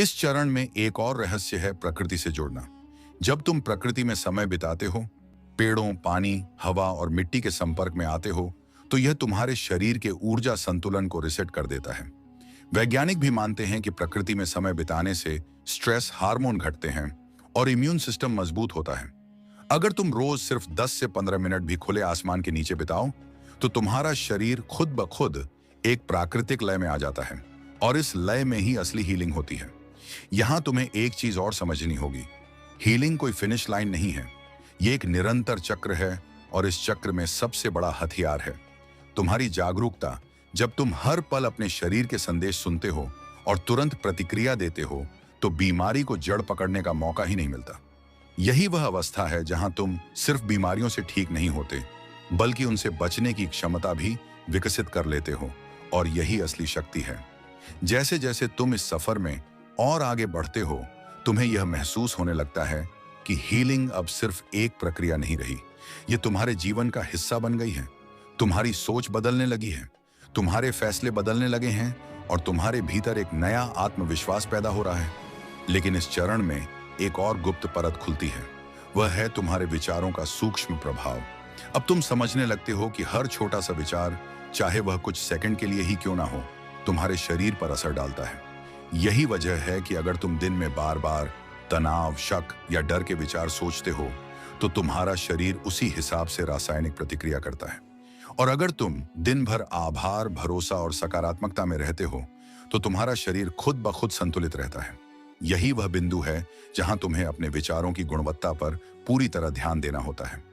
इस चरण में एक और रहस्य है प्रकृति से जुड़ना। जब तुम प्रकृति में समय बिताते हो, पेड़ों, पानी, हवा और मिट्टी के संपर्क में आते हो, तो यह तुम्हारे शरीर के ऊर्जा संतुलन को रिसेट कर देता है। वैज्ञानिक भी मानते हैं कि प्रकृति में समय बिताने से स्ट्रेस हार्मोन घटते हैं और इम्यून सिस्टम मजबूत होता है। अगर तुम रोज सिर्फ 10 से 15 मिनट भी खुले आसमान के नीचे बिताओ, तो तुम्हारा शरीर खुद ब खुद एक प्राकृतिक लय में आ जाता है और इस लय में ही असली हीलिंग होती है। यहां तुम्हें एक चीज और समझनी होगी, हीलिंग कोई फिनिश लाइन नहीं है, ये एक निरंतर चक्र है और इस चक्र में सबसे बड़ा हथियार है तुम्हारी जागरूकता। जब तुम हर पल अपने शरीर के संदेश सुनते हो और तुरंत प्रतिक्रिया देते हो, तो बीमारी को जड़ पकड़ने का मौका ही नहीं मिलता। यही वह अवस्था है जहां तुम सिर्फ बीमारियों से ठीक नहीं होते, बल्कि उनसे बचने की क्षमता भी विकसित कर लेते हो, और यही असली शक्ति है। जैसे जैसे तुम इस सफर में और आगे बढ़ते हो, तुम्हें यह महसूस होने लगता है कि हीलिंग अब सिर्फ एक प्रक्रिया नहीं रही, ये तुम्हारे जीवन का हिस्सा बन गई है। तुम्हारी सोच बदलने लगी है, तुम्हारे फैसले बदलने लगे हैं और तुम्हारे भीतर एक नया आत्मविश्वास पैदा हो रहा है। लेकिन इस चरण में एक और गुप्त परत खुलती है, वह है तुम्हारे विचारों का सूक्ष्म प्रभाव। अब तुम समझने लगते हो कि हर छोटा सा विचार, चाहे वह कुछ सेकंड के लिए ही क्यों ना हो, तुम्हारे शरीर पर असर डालता है। यही वजह है कि अगर तुम दिन में बार बार तनाव, शक या डर के विचार सोचते हो, तो तुम्हारा शरीर उसी हिसाब से रासायनिक प्रतिक्रिया करता है। और अगर तुम दिन भर आभार, भरोसा और सकारात्मकता में रहते हो, तो तुम्हारा शरीर खुद ब खुद संतुलित रहता है। यही वह बिंदु है जहां तुम्हें अपने विचारों की गुणवत्ता पर पूरी तरह ध्यान देना होता है।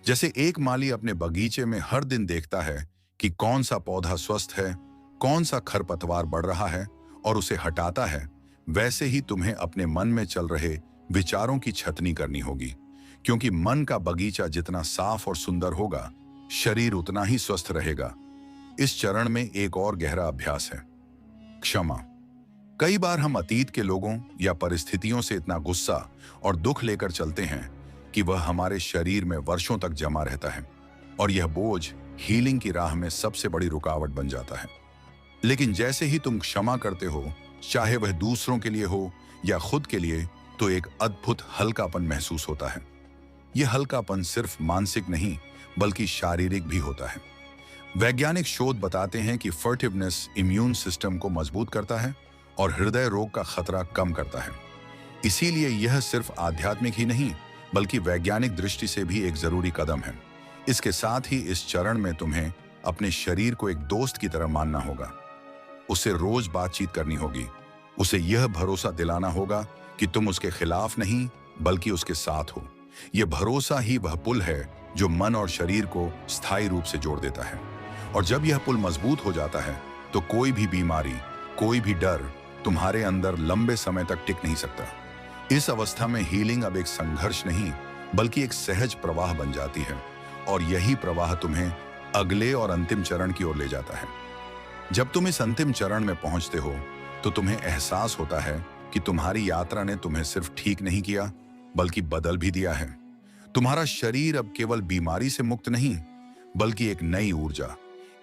जैसे एक माली अपने बगीचे में हर दिन देखता है कि कौन सा पौधा स्वस्थ है, कौन सा खरपतवार बढ़ रहा है और उसे हटाता है, वैसे ही तुम्हें अपने मन में चल रहे विचारों की छटनी करनी होगी। क्योंकि मन का बगीचा जितना साफ और सुंदर होगा, शरीर उतना ही स्वस्थ रहेगा। इस चरण में एक और गहरा अभ्यास है, क्षमा। कई बार हम अतीत के लोगों या परिस्थितियों से इतना गुस्सा और दुख लेकर चलते हैं कि वह हमारे शरीर में वर्षों तक जमा रहता है, और यह बोझ हीलिंग की राह में सबसे बड़ी रुकावट बन जाता है। लेकिन जैसे ही तुम क्षमा करते हो, चाहे वह दूसरों के लिए हो या खुद के लिए, तो एक अद्भुत हल्कापन महसूस होता है। यह हल्कापन सिर्फ मानसिक नहीं, बल्कि शारीरिक भी होता है। वैज्ञानिक शोध बताते हैं कि फर्टिवनेस इम्यून सिस्टम को मजबूत करता है और हृदय रोग का खतरा कम करता है। इसीलिए यह सिर्फ आध्यात्मिक ही नहीं, बल्कि वैज्ञानिक दृष्टि से भी एक जरूरी कदम है। इसके साथ ही इस चरण में तुम्हें अपने शरीर को एक दोस्त की तरह मानना होगा। उससे रोज बातचीत करनी होगी, उसे यह भरोसा दिलाना होगा कि तुम उसके खिलाफ नहीं, बल्कि उसके साथ हो। यह भरोसा ही वह पुल है जो मन और शरीर को स्थायी रूप से जोड़ देता है। और जब यह पुल मजबूत हो जाता है, तो कोई भी बीमारी, कोई भी डर तुम्हारे अंदर लंबे समय तक टिक नहीं सकता। इस अवस्था में हीलिंग अब एक संघर्ष नहीं, बल्कि एक सहज प्रवाह बन जाती है, और यही प्रवाह तुम्हें अगले और अंतिम चरण की ओर ले जाता है। जब तुम इस अंतिम चरण में पहुंचते हो, तो तुम्हें एहसास होता है कि तुम्हारी यात्रा ने तुम्हें सिर्फ ठीक नहीं किया, बल्कि बदल भी दिया है। तुम्हारा शरीर अब केवल बीमारी से मुक्त नहीं, बल्कि एक नई ऊर्जा,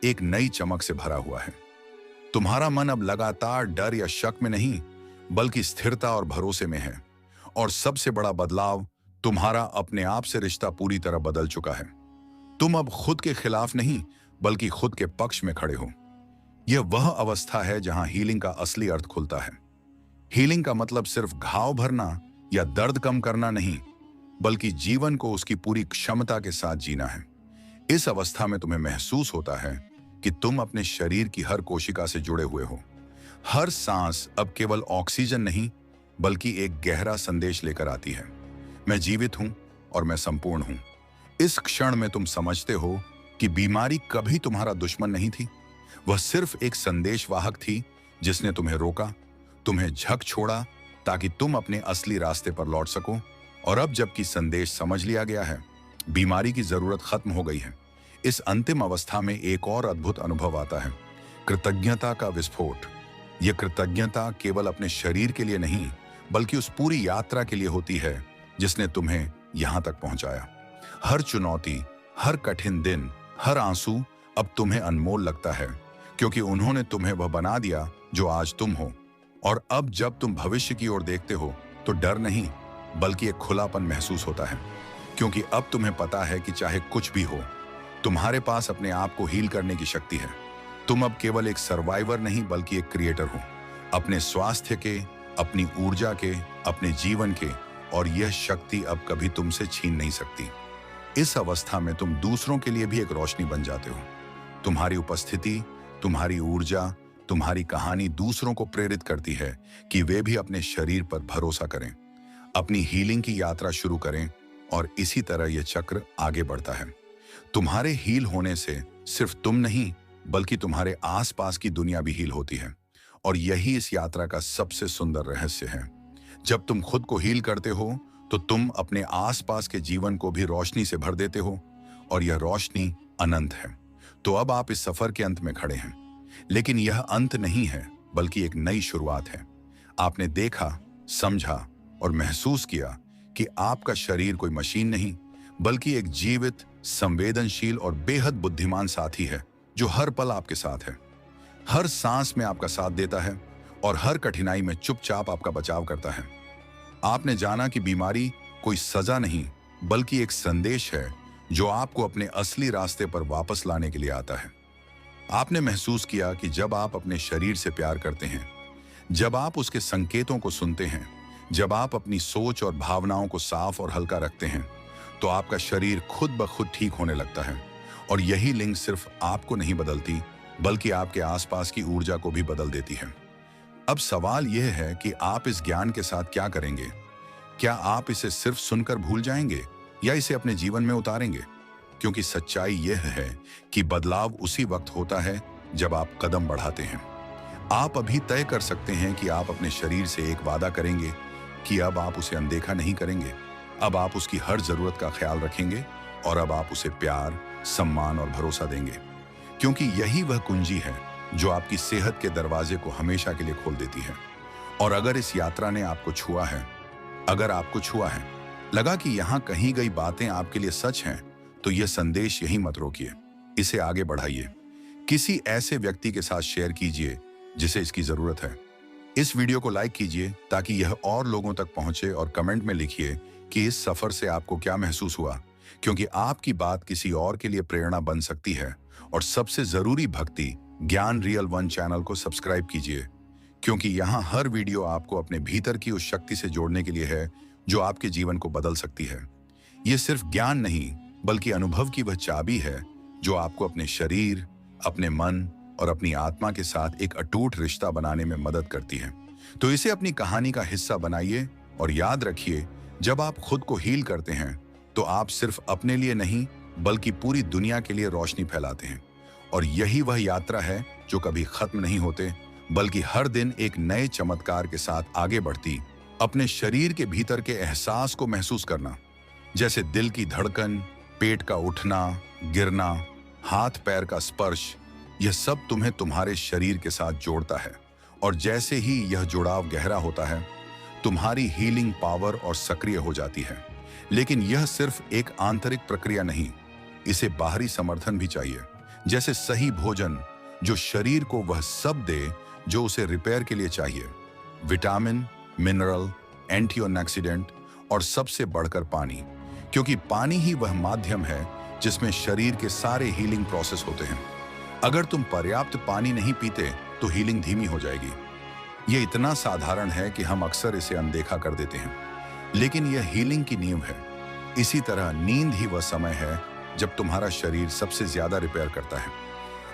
एक नई चमक से भरा हुआ है। तुम्हारा मन अब लगातार डर या शक में नहीं, बल्कि स्थिरता और भरोसे में है। और सबसे बड़ा बदलाव, तुम्हारा अपने आप से रिश्ता पूरी तरह बदल चुका है। तुम अब खुद के खिलाफ नहीं, बल्कि खुद के पक्ष में खड़े हो। यह वह अवस्था है जहां हीलिंग का असली अर्थ खुलता है। हीलिंग का मतलब सिर्फ घाव भरना या दर्द कम करना नहीं, बल्कि जीवन को उसकी पूरी क्षमता के साथ जीना है। इस अवस्था में तुम्हें महसूस होता है कि तुम अपने शरीर की हर कोशिका से जुड़े हुए हो। हर सांस अब केवल ऑक्सीजन नहीं, बल्कि एक गहरा संदेश लेकर आती है, मैं जीवित हूं और मैं संपूर्ण हूं। इस क्षण में तुम समझते हो कि बीमारी कभी तुम्हारा दुश्मन नहीं थी, वह सिर्फ एक संदेशवाहक थी जिसने तुम्हें रोका, तुम्हें झक छोड़ा, ताकि तुम अपने असली रास्ते पर लौट सको। और अब जबकि संदेश समझ लिया गया है, बीमारी की जरूरत खत्म हो गई है, इस अंतिम अवस्था में एक और अद्भुत अनुभव आता है, कृतज्ञता का विस्फोट। यह कृतज्ञता केवल अपने शरीर के लिए नहीं, बल्कि उस पूरी यात्रा के लिए होती है जिसने तुम्हें यहां तक पहुंचाया। हर चुनौती, हर कठिन दिन, हर आंसू अब तुम्हें अनमोल लगता है, क्योंकि उन्होंने तुम्हें वह बना दिया जो आज तुम हो। और अब जब तुम भविष्य की ओर देखते हो तो डर नहीं बल्कि एक खुलापन महसूस होता है, क्योंकि अब तुम्हें पता है कि चाहे कुछ भी हो, तुम्हारे पास अपने आप को हील करने की शक्ति है। तुम अब केवल एक सर्वाइवर नहीं बल्कि एक क्रिएटर हो, अपने स्वास्थ्य के, अपनी ऊर्जा के, अपने जीवन के, और यह शक्ति अब कभी तुमसे छीन नहीं सकती। इस अवस्था में तुम दूसरों के लिए भी एक रोशनी बन जाते हो। तुम्हारी उपस्थिति, तुम्हारी ऊर्जा, तुम्हारी कहानी दूसरों को प्रेरित करती है कि वे भी अपने शरीर पर भरोसा करें, अपनी हीलिंग की यात्रा शुरू करें, और इसी तरह यह चक्र आगे बढ़ता है। तुम्हारे हील होने से सिर्फ तुम नहीं बल्कि तुम्हारे आसपास की दुनिया भी हील होती है, और यही इस यात्रा का सबसे सुंदर रहस्य है। जब तुम खुद को हील करते हो तो तुम अपने आसपास के जीवन को भी रोशनी से भर देते हो, और यह रोशनी अनंत है। तो अब आप इस सफर के अंत में खड़े हैं, लेकिन यह अंत नहीं है बल्कि एक नई शुरुआत है। आपने देखा, समझा और महसूस किया कि आपका शरीर कोई मशीन नहीं बल्कि एक जीवित, संवेदनशील और बेहद बुद्धिमान साथी है जो हर पल आपके साथ है, हर सांस में आपका साथ देता है और हर कठिनाई में चुपचाप आपका बचाव करता है। आपने जाना कि बीमारी कोई सजा नहीं बल्कि एक संदेश है जो आपको अपने असली रास्ते पर वापस लाने के लिए आता है। आपने महसूस किया कि जब आप अपने शरीर से प्यार करते हैं, जब आप उसके संकेतों को सुनते हैं, जब आप अपनी सोच और भावनाओं को साफ और हल्का रखते हैं, तो आपका शरीर खुद ब खुद ठीक होने लगता है। और यही लिंक सिर्फ आपको नहीं बदलती बल्कि आपके आसपास की ऊर्जा को भी बदल देती है। अब सवाल यह है कि आप इस ज्ञान के साथ क्या करेंगे? क्या आप इसे सिर्फ सुनकर भूल जाएंगे या इसे अपने जीवन में उतारेंगे? क्योंकि सच्चाई यह है कि बदलाव उसी वक्त होता है जब आप कदम बढ़ाते हैं। आप अभी तय कर सकते हैं कि आप अपने शरीर से एक वादा करेंगे कि अब आप उसे अनदेखा नहीं करेंगे, अब आप उसकी हर जरूरत का ख्याल रखेंगे, और अब आप उसे प्यार, सम्मान और भरोसा देंगे, क्योंकि यही वह कुंजी है जो आपकी सेहत के दरवाजे को हमेशा के लिए खोल देती है। और अगर इस यात्रा ने आपको छुआ है, अगर आपको छुआ है, लगा कि यहाँ कही गई बातें आपके लिए सच हैं, तो यह संदेश यही मत रोकिए, इसे आगे बढ़ाइए। किसी ऐसे व्यक्ति के साथ शेयर कीजिए जिसे इसकी जरूरत है। इस वीडियो को लाइक कीजिए ताकि यह और लोगों तक पहुंचे, और कमेंट में लिखिए कि इस सफर से आपको क्या महसूस हुआ, क्योंकि आपकी बात किसी और के लिए प्रेरणा बन सकती है। और सबसे जरूरी भक्ति ज्ञान रियल वन चैनल को सब्सक्राइब कीजिए, क्योंकि यहाँ हर वीडियो आपको अपने भीतर की उस शक्ति से जोड़ने के लिए है जो आपके जीवन को बदल सकती है। ये सिर्फ ज्ञान नहीं बल्कि अनुभव की वह चाबी है जो आपको अपने शरीर, अपने मन और अपनी आत्मा के साथ एक अटूट रिश्ता बनाने में मदद करती है। तो इसे अपनी कहानी का हिस्सा बनाइए, और याद रखिए, जब आप खुद को हील करते हैं तो आप सिर्फ अपने लिए नहीं बल्कि पूरी दुनिया के लिए रोशनी फैलाते हैं। और यही वह यात्रा है जो कभी खत्म नहीं होते बल्कि हर दिन एक नए चमत्कार के साथ आगे बढ़ती। अपने शरीर के भीतर के एहसास को महसूस करना, जैसे दिल की धड़कन, पेट का उठना, गिरना, हाथ पैर का स्पर्श, यह सब तुम्हें तुम्हारे शरीर के साथ जोड़ता है। और जैसे ही यह जुड़ाव गहरा होता है, तुम्हारी हीलिंग पावर और सक्रिय हो जाती है। लेकिन यह सिर्फ एक आंतरिक प्रक्रिया नहीं, इसे बाहरी समर्थन भी चाहिए, जैसे सही भोजन जो शरीर को वह सब दे जो उसे रिपेयर के लिए चाहिए, विटामिन, मिनरल, एंटीऑक्सीडेंट, और सबसे बढ़कर पानी, क्योंकि पानी ही वह माध्यम है जिसमें शरीर के सारे हीलिंग प्रोसेस होते हैं। अगर तुम पर्याप्त पानी नहीं पीते तो हीलिंग धीमी हो जाएगी। यह इतना साधारण है कि हम अक्सर इसे अनदेखा कर देते हैं, लेकिन यह हीलिंग की नींव है। इसी तरह नींद ही वह समय है जब तुम्हारा शरीर सबसे ज्यादा रिपेयर करता है।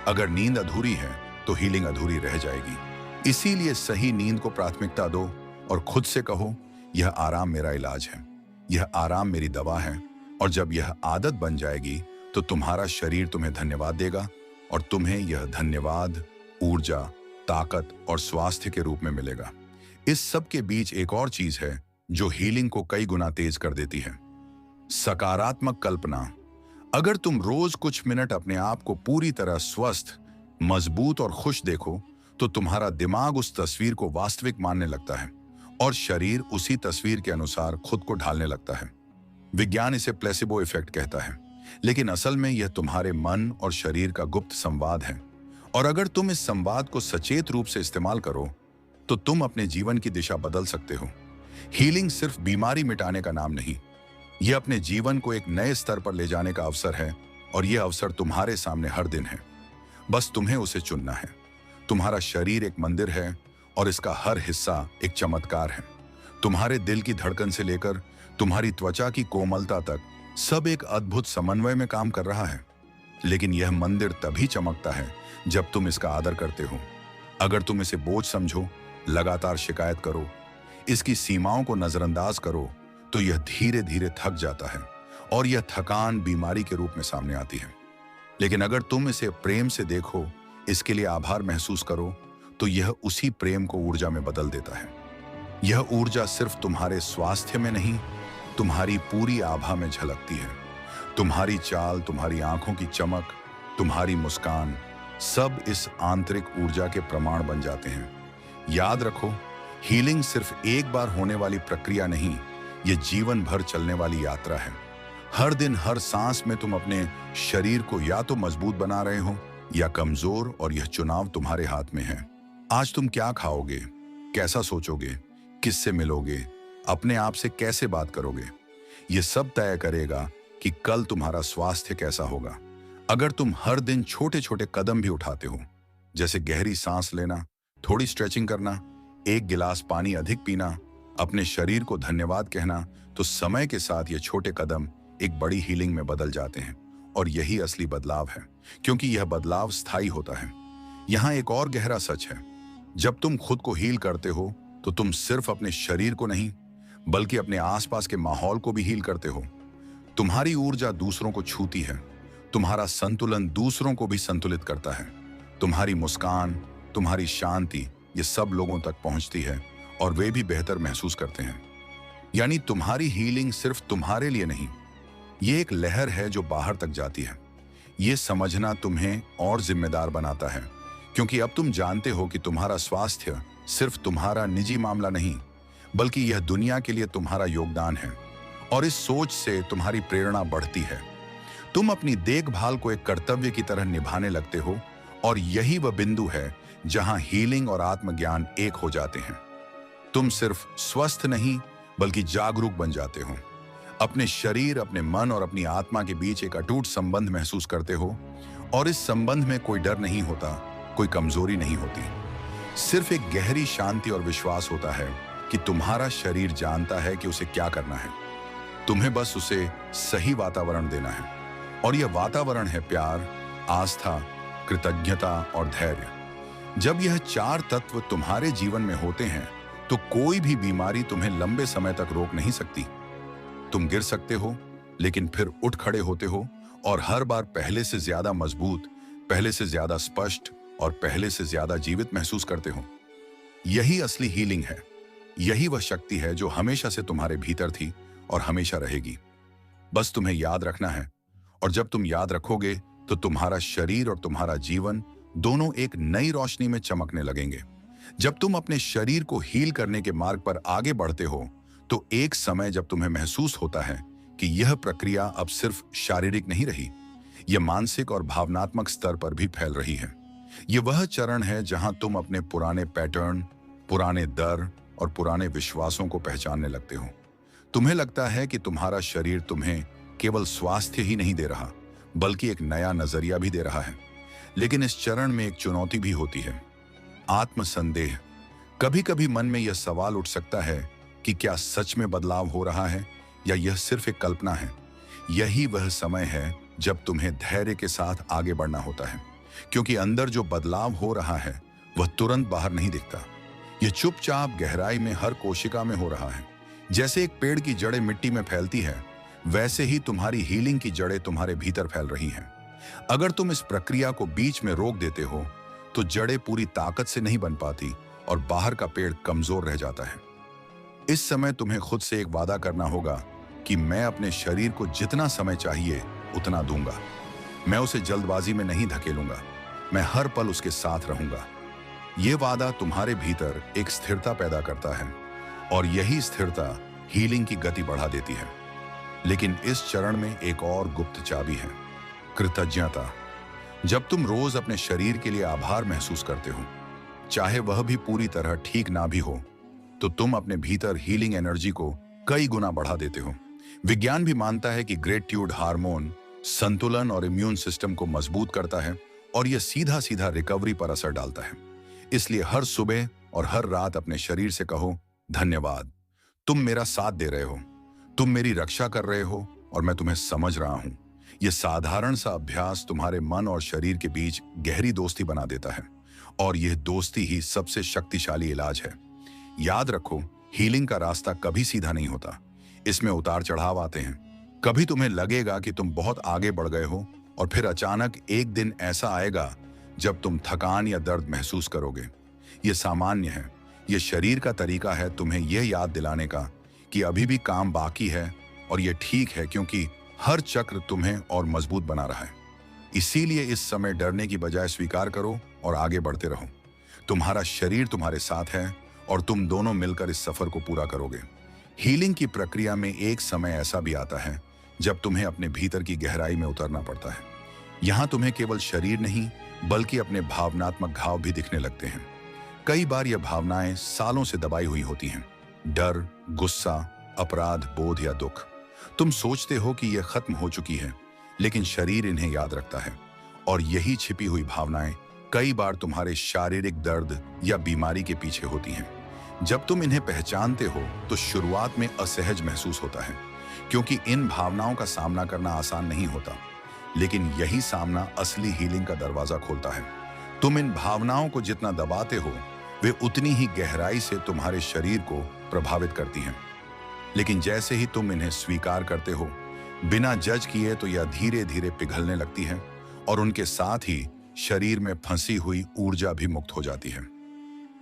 अगर नींद अधूरी है तो हीलिंग अधूरी रह जाएगी। इसीलिए सही नींद को प्राथमिकता दो और खुद से कहो, यह आराम मेरा इलाज है, यह आराम मेरी दवा है। और जब यह आदत बन जाएगी तो तुम्हारा शरीर तुम्हें धन्यवाद देगा, और तुम्हें यह धन्यवाद ऊर्जा, ताकत और स्वास्थ्य के रूप में मिलेगा। इस सब के बीच एक और चीज है जो हीलिंग को कई गुना तेज कर देती है, सकारात्मक कल्पना। अगर तुम रोज कुछ मिनट अपने आप को पूरी तरह स्वस्थ, मजबूत और खुश देखो, तो तुम्हारा दिमाग उस तस्वीर को वास्तविक मानने लगता है और शरीर उसी तस्वीर के अनुसार खुद को ढालने लगता है। विज्ञान इसे प्लेसिबो इफेक्ट कहता है, लेकिन असल में यह तुम्हारे मन और शरीर का गुप्त संवाद है। और अगर तुम इस संवाद को सचेत रूप से इस्तेमाल करो, तो तुम अपने जीवन की दिशा बदल सकते हो। हीलिंग सिर्फ बीमारी मिटाने का नाम नहीं, यह अपने जीवन को एक नए स्तर पर ले जाने का अवसर है, और यह अवसर तुम्हारे सामने हर दिन है। बस तुम्हें उसे चुनना है। तुम्हारा शरीर एक मंदिर है और इसका हर हिस्सा एक चमत्कार है। तुम्हारे दिल की धड़कन से लेकर तुम्हारी त्वचा की कोमलता तक सब एक अद्भुत समन्वय में काम कर रहा है। लेकिन यह मंदिर तभी चमकता है जब तुम इसका आदर करते हो। अगर तुम इसे बोझ समझो, लगातार शिकायत करो, इसकी सीमाओं को नजरअंदाज करो, तो यह धीरे धीरे थक जाता है और यह थकान बीमारी के रूप में सामने आती है। लेकिन अगर तुम इसे प्रेम से देखो, इसके लिए आभार महसूस करो, तो यह उसी प्रेम को ऊर्जा में बदल देता है। यह ऊर्जा सिर्फ तुम्हारे स्वास्थ्य में नहीं, तुम्हारी पूरी आभा में झलकती है। तुम्हारी चाल, तुम्हारी आंखों की चमक, तुम्हारी मुस्कान, सब इस आंतरिक ऊर्जा के प्रमाण बन जाते हैं। याद रखो, हीलिंग सिर्फ एक बार होने वाली प्रक्रिया नहीं, यह जीवन भर चलने वाली यात्रा है। हर दिन, हर सांस में तुम अपने शरीर को या तो मजबूत बना रहे हो या कमजोर, और यह चुनाव तुम्हारे हाथ में है। आज तुम क्या खाओगे, कैसा सोचोगे, किससे मिलोगे, अपने आप से कैसे बात करोगे, यह सब तय करेगा कि कल तुम्हारा स्वास्थ्य कैसा होगा। अगर तुम हर दिन छोटे छोटे कदम भी उठाते हो, जैसे गहरी सांस लेना, थोड़ी स्ट्रेचिंग करना, एक गिलास पानी अधिक पीना, अपने शरीर को धन्यवाद कहना, तो समय के साथ ये छोटे कदम एक बड़ी हीलिंग में बदल जाते हैं। और यही असली बदलाव है, क्योंकि यह बदलाव स्थायी होता है। यहाँ एक और गहरा सच है, जब तुम खुद को हील करते हो तो तुम सिर्फ अपने शरीर को नहीं, बल्कि अपने आसपास के माहौल को भी हील करते हो। तुम्हारी ऊर्जा दूसरों को छूती है, तुम्हारा संतुलन दूसरों को भी संतुलित करता है। तुम्हारी मुस्कान, तुम्हारी शांति, ये सब लोगों तक पहुंचती है और वे भी बेहतर महसूस करते हैं। यानी तुम्हारी हीलिंग सिर्फ तुम्हारे लिए नहीं, ये एक लहर है जो बाहर तक जाती है। ये समझना तुम्हें और जिम्मेदार बनाता है, क्योंकि अब तुम जानते हो कि तुम्हारा स्वास्थ्य सिर्फ तुम्हारा निजी मामला नहीं, बल्कि यह दुनिया के लिए तुम्हारा योगदान है। और इस सोच से तुम्हारी प्रेरणा बढ़ती है। तुम अपनी देखभाल को एक कर्तव्य की तरह निभाने लगते हो, और यही वह बिंदु है जहां हीलिंग और आत्मज्ञान एक हो जाते हैं। तुम सिर्फ स्वस्थ नहीं, बल्कि जागरूक बन जाते हो। अपने शरीर, अपने मन और अपनी आत्मा के बीच एक अटूट संबंध महसूस करते हो, और इस संबंध में कोई डर नहीं होता, कोई कमजोरी नहीं होती। सिर्फ एक गहरी शांति और विश्वास होता है कि तुम्हारा शरीर जानता है कि उसे क्या करना है। तुम्हें बस उसे सही वातावरण देना है, और यह वातावरण है प्यार, आस्था, कृतज्ञता और धैर्य। जब यह चार तत्व तुम्हारे जीवन में होते हैं, तो कोई भी बीमारी तुम्हें लंबे समय तक रोक नहीं सकती। तुम गिर सकते हो, लेकिन फिर उठ खड़े होते हो, और हर बार पहले से ज्यादा मजबूत, पहले से ज्यादा स्पष्ट और पहले से ज्यादा जीवित महसूस करते हो। यही असली हीलिंग है। यही वह शक्ति है जो हमेशा से तुम्हारे भीतर थी और हमेशा रहेगी। बस तुम्हें याद रखना है, और जब तुम याद रखोगे तो तुम्हारा शरीर और तुम्हारा जीवन दोनों एक नई रोशनी में चमकने लगेंगे। जब तुम अपने शरीर को हील करने के मार्ग पर आगे बढ़ते हो, तो एक समय जब तुम्हें महसूस होता है कि यह प्रक्रिया अब सिर्फ शारीरिक नहीं रही, यह मानसिक और भावनात्मक स्तर पर भी फैल रही है। यह वह चरण है जहां तुम अपने पुराने पैटर्न, पुराने डर और पुराने विश्वासों को पहचानने लगते हो। तुम्हें लगता है कि तुम्हारा शरीर तुम्हें केवल स्वास्थ्य ही नहीं दे रहा, बल्कि एक नया नजरिया भी दे रहा है। लेकिन इस चरण में एक चुनौती भी होती है, आत्मसंदेह। कभी कभी मन में यह सवाल उठ सकता है कि क्या सच में बदलाव हो रहा है, या यह सिर्फ एक कल्पना है। यही वह समय है जब तुम्हें धैर्य के साथ आगे बढ़ना होता है, क्योंकि अंदर जो बदलाव हो रहा है वह तुरंत बाहर नहीं दिखता। यह चुपचाप गहराई में हर कोशिका में हो रहा है। जैसे एक पेड़ की जड़ें मिट्टी में फैलती है, वैसे ही तुम्हारी हीलिंग की जड़ें तुम्हारे भीतर फैल रही हैं। अगर तुम इस प्रक्रिया को बीच में रोक देते हो, तो जड़ें पूरी ताकत से नहीं बन पाती और बाहर का पेड़ कमजोर रह जाता है। इस समय तुम्हें खुद से एक वादा करना होगा कि मैं अपने शरीर को जितना समय चाहिए उतना दूंगा। मैं उसे जल्दबाजी में नहीं धकेलूंगा, मैं हर पल उसके साथ रहूंगा। यह वादा तुम्हारे भीतर एक स्थिरता पैदा करता है, और यही स्थिरता हीलिंग की गति बढ़ा देती है। लेकिन इस चरण में एक और गुप्त चाबी है, कृतज्ञता। जब तुम रोज अपने शरीर के लिए आभार महसूस करते हो, चाहे वह भी पूरी तरह ठीक ना भी हो, तो तुम अपने भीतर हीलिंग एनर्जी को कई गुना बढ़ा देते हो। विज्ञान भी मानता है कि ग्रेटिट्यूड हार्मोन संतुलन और इम्यून सिस्टम को मजबूत करता है और यह सीधा सीधा रिकवरी पर असर डालता है। इसलिए हर सुबह और हर रात अपने शरीर से कहो, धन्यवाद, तुम मेरा साथ दे रहे हो, तुम मेरी रक्षा कर रहे हो और मैं तुम्हें समझ रहा हूं। यह साधारण सा अभ्यास तुम्हारे मन और शरीर के बीच गहरी दोस्ती बना देता है और यह दोस्ती ही सबसे शक्तिशाली इलाज है। याद रखो, हीलिंग का रास्ता कभी सीधा नहीं होता। इसमें उतार चढ़ाव आते हैं। कभी तुम्हें लगेगा कि तुम बहुत आगे बढ़ गए हो और फिर अचानक एक दिन ऐसा आएगा जब तुम थकान या दर्द महसूस करोगे। यह सामान्य है। यह शरीर का तरीका है तुम्हें यह याद दिलाने का कि अभी भी काम बाकी है और यह ठीक है, क्योंकि हर चक्र तुम्हें और मजबूत बना रहा है। इसीलिए इस समय डरने की बजाय स्वीकार करो और आगे बढ़ते रहो। तुम्हारा शरीर तुम्हारे साथ है और तुम दोनों मिलकर इस सफर को पूरा करोगे। हीलिंग की प्रक्रिया में एक समय ऐसा भी आता है जब तुम्हें अपने भीतर की गहराई में उतरना पड़ता है। यहां तुम्हें केवल शरीर नहीं बल्कि अपने भावनात्मक घाव भी दिखने लगते हैं। कई बार यह भावनाएं सालों से दबाई हुई होती हैं। डर, गुस्सा, अपराध बोध या दुख। तुम सोचते हो कि यह खत्म हो चुकी है, लेकिन शरीर इन्हें याद रखता है और यही छिपी हुई भावनाएं कई बार तुम्हारे शारीरिक दर्द या बीमारी के पीछे होती हैं। जब तुम इन्हें पहचानते हो तो शुरुआत में असहज महसूस होता है, क्योंकि इन भावनाओं का सामना करना आसान नहीं होता, लेकिन यही सामना असली हीलिंग का दरवाजा खोलता है। तुम इन भावनाओं को जितना दबाते हो, वे उतनी ही गहराई से तुम्हारे शरीर को प्रभावित करती हैं। लेकिन जैसे ही तुम इन्हें स्वीकार करते हो, बिना जज किए, तो यह धीरे धीरे पिघलने लगती है और उनके साथ ही शरीर में फंसी हुई ऊर्जा भी मुक्त हो जाती है।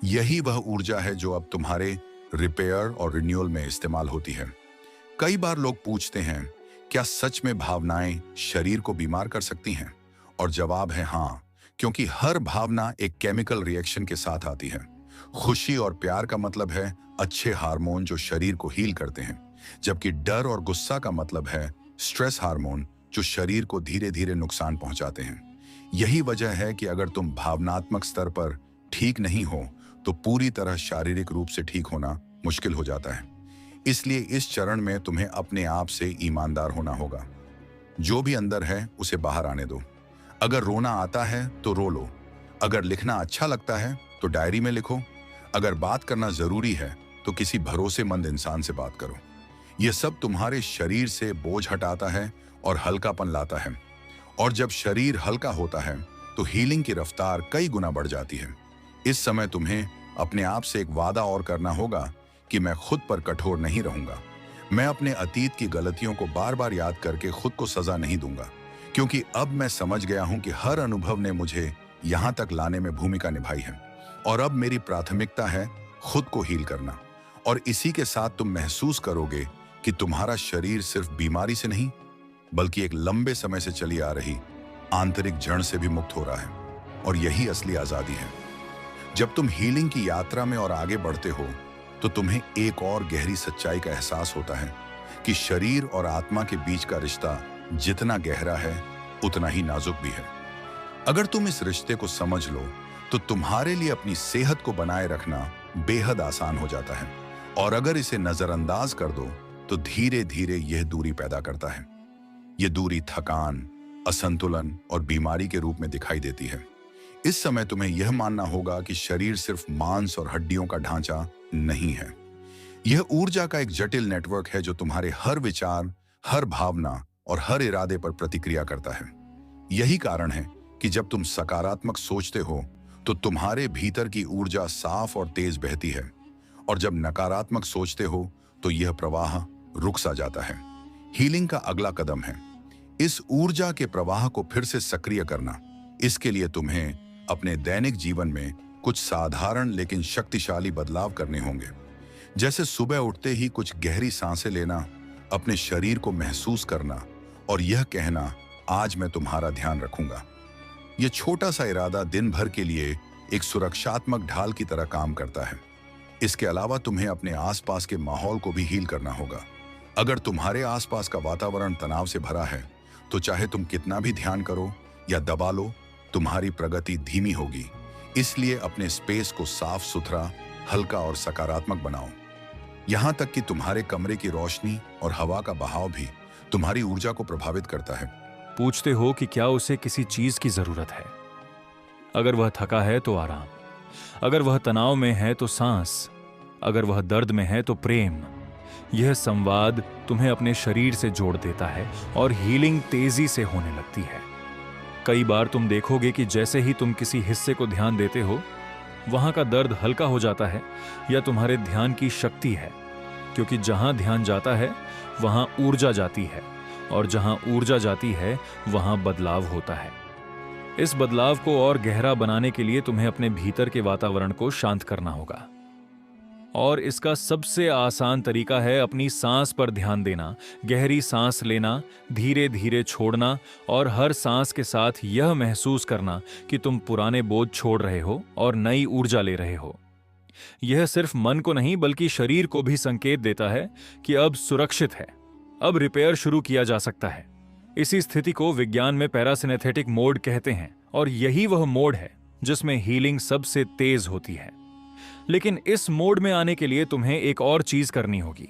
यही वह ऊर्जा है जो अब तुम्हारे रिपेयर और रिन्यूअल में इस्तेमाल होती है। कई बार लोग पूछते हैं, क्या सच में भावनाएं शरीर को बीमार कर सकती हैं? और जवाब है हाँ, क्योंकि हर भावना एक केमिकल रिएक्शन के साथ आती है। खुशी और प्यार का मतलब है अच्छे हार्मोन जो शरीर को हील करते हैं, जबकि डर और गुस्सा का मतलब है स्ट्रेस हार्मोन जो शरीर को धीरे धीरे नुकसान पहुंचाते हैं। यही वजह है कि अगर तुम भावनात्मक स्तर पर ठीक नहीं हो तो पूरी तरह शारीरिक रूप से ठीक होना मुश्किल हो जाता है। इसलिए इस चरण में तुम्हें अपने आप से ईमानदार होना होगा। जो भी अंदर है उसे बाहर आने दो। अगर रोना आता है तो रो लो, अगर लिखना अच्छा लगता है तो डायरी में लिखो, अगर बात करना जरूरी है तो किसी भरोसेमंद इंसान से बात करो। यह सब तुम्हारे शरीर से बोझ हटाता है और हल्कापन लाता है। और जब शरीर हल्का होता है तो हीलिंग की रफ्तार कई गुना बढ़ जाती है। इस समय तुम्हें अपने आप से एक वादा और करना होगा कि मैं खुद पर कठोर नहीं रहूंगा। मैं अपने अतीत की गलतियों को बार बार याद करके खुद को सजा नहीं दूंगा, क्योंकि अब मैं समझ गया हूं कि हर अनुभव ने मुझे यहां तक लाने में भूमिका निभाई है और अब मेरी प्राथमिकता है खुद को हील करना। और इसी के साथ तुम महसूस करोगे कि तुम्हारा शरीर सिर्फ बीमारी से नहीं बल्कि एक लंबे समय से चली आ रही आंतरिक जड़ से भी मुक्त हो रहा है। और यही असली आजादी है। जब तुम हीलिंग की यात्रा में और आगे बढ़ते हो तो तुम्हें एक और गहरी सच्चाई का एहसास होता है कि शरीर और आत्मा के बीच का रिश्ता जितना गहरा है उतना ही नाजुक भी है। अगर तुम इस रिश्ते को समझ लो तो तुम्हारे लिए अपनी सेहत को बनाए रखना बेहद आसान हो जाता है, और अगर इसे नजरअंदाज कर दो तो धीरे धीरे यह दूरी पैदा करता है। यह दूरी थकान, असंतुलन और बीमारी के रूप में दिखाई देती है। इस समय तुम्हें यह मानना होगा कि शरीर सिर्फ मांस और हड्डियों का ढांचा नहीं है। यह ऊर्जा का एक जटिल नेटवर्क है जो तुम्हारे हर विचार, हर भावना और हर इरादे पर प्रतिक्रिया करता है। यही कारण है कि जब तुम सकारात्मक सोचते हो तो तुम्हारे भीतर की ऊर्जा साफ और तेज बहती है, और जब नकारात्मक सोचते हो तो यह प्रवाह रुक सा जाता है। हीलिंग का अगला कदम है इस ऊर्जा के प्रवाह को फिर से सक्रिय करना। इसके लिए तुम्हें अपने दैनिक जीवन में कुछ साधारण लेकिन शक्तिशाली बदलाव करने होंगे, जैसे सुबह उठते ही कुछ गहरी सांसें लेना, अपने शरीर को महसूस करना और यह कहना, आज मैं तुम्हारा ध्यान रखूंगा। यह छोटा सा इरादा दिन भर के लिए एक सुरक्षात्मक ढाल की तरह काम करता है। इसके अलावा तुम्हें अपने आसपास के माहौल को भी हील करना होगा। अगर तुम्हारे आसपास का वातावरण तनाव से भरा है तो चाहे तुम कितना भी ध्यान करो या दबा लो, तुम्हारी प्रगति धीमी होगी। इसलिए अपने स्पेस को साफ सुथरा, हल्का और सकारात्मक बनाओ। यहां तक कि तुम्हारे कमरे की रोशनी और हवा का बहाव भी तुम्हारी ऊर्जा को प्रभावित करता है। पूछते हो कि क्या उसे किसी चीज की जरूरत है। अगर वह थका है तो आराम, अगर वह तनाव में है तो सांस, अगर वह दर्द में है तो प्रेम। यह संवाद तुम्हें अपने शरीर से जोड़ देता है और हीलिंग तेजी से होने लगती है। कई बार तुम देखोगे कि जैसे ही तुम किसी हिस्से को ध्यान देते हो, वहां का दर्द हल्का हो जाता है, या तुम्हारे ध्यान की शक्ति है, क्योंकि जहां ध्यान जाता है वहां ऊर्जा जाती है, और जहां ऊर्जा जाती है वहां बदलाव होता है। इस बदलाव को और गहरा बनाने के लिए तुम्हें अपने भीतर के वातावरण को शांत करना होगा, और इसका सबसे आसान तरीका है अपनी सांस पर ध्यान देना। गहरी सांस लेना, धीरे धीरे छोड़ना, और हर सांस के साथ यह महसूस करना कि तुम पुराने बोझ छोड़ रहे हो और नई ऊर्जा ले रहे हो। यह सिर्फ मन को नहीं बल्कि शरीर को भी संकेत देता है कि अब सुरक्षित है, अब रिपेयर शुरू किया जा सकता है। इसी स्थिति को विज्ञान में पैरासिनेथेटिक मोड कहते हैं, और यही वह मोड है जिसमें हीलिंग सबसे तेज होती है। लेकिन इस मोड में आने के लिए तुम्हें एक और चीज करनी होगी,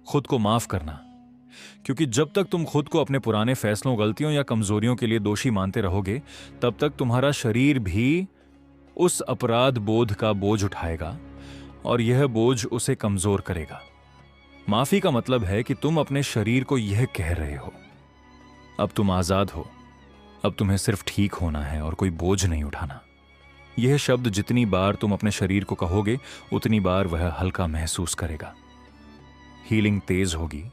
खुद को माफ करना। क्योंकि जब तक तुम खुद को अपने पुराने फैसलों, गलतियों या कमजोरियों के लिए दोषी मानते रहोगे, तब तक तुम्हारा शरीर भी उस अपराध बोध का बोझ उठाएगा, और यह बोझ उसे कमजोर करेगा। माफी का मतलब है कि तुम अपने शरीर को यह कह रहे हो, अब तुम आजाद हो, अब तुम्हें सिर्फ ठीक होना है और कोई बोझ नहीं उठाना। यह शब्द जितनी बार तुम अपने शरीर को कहोगे, उतनी बार वह हल्का महसूस करेगा। हीलिंग तेज होगी,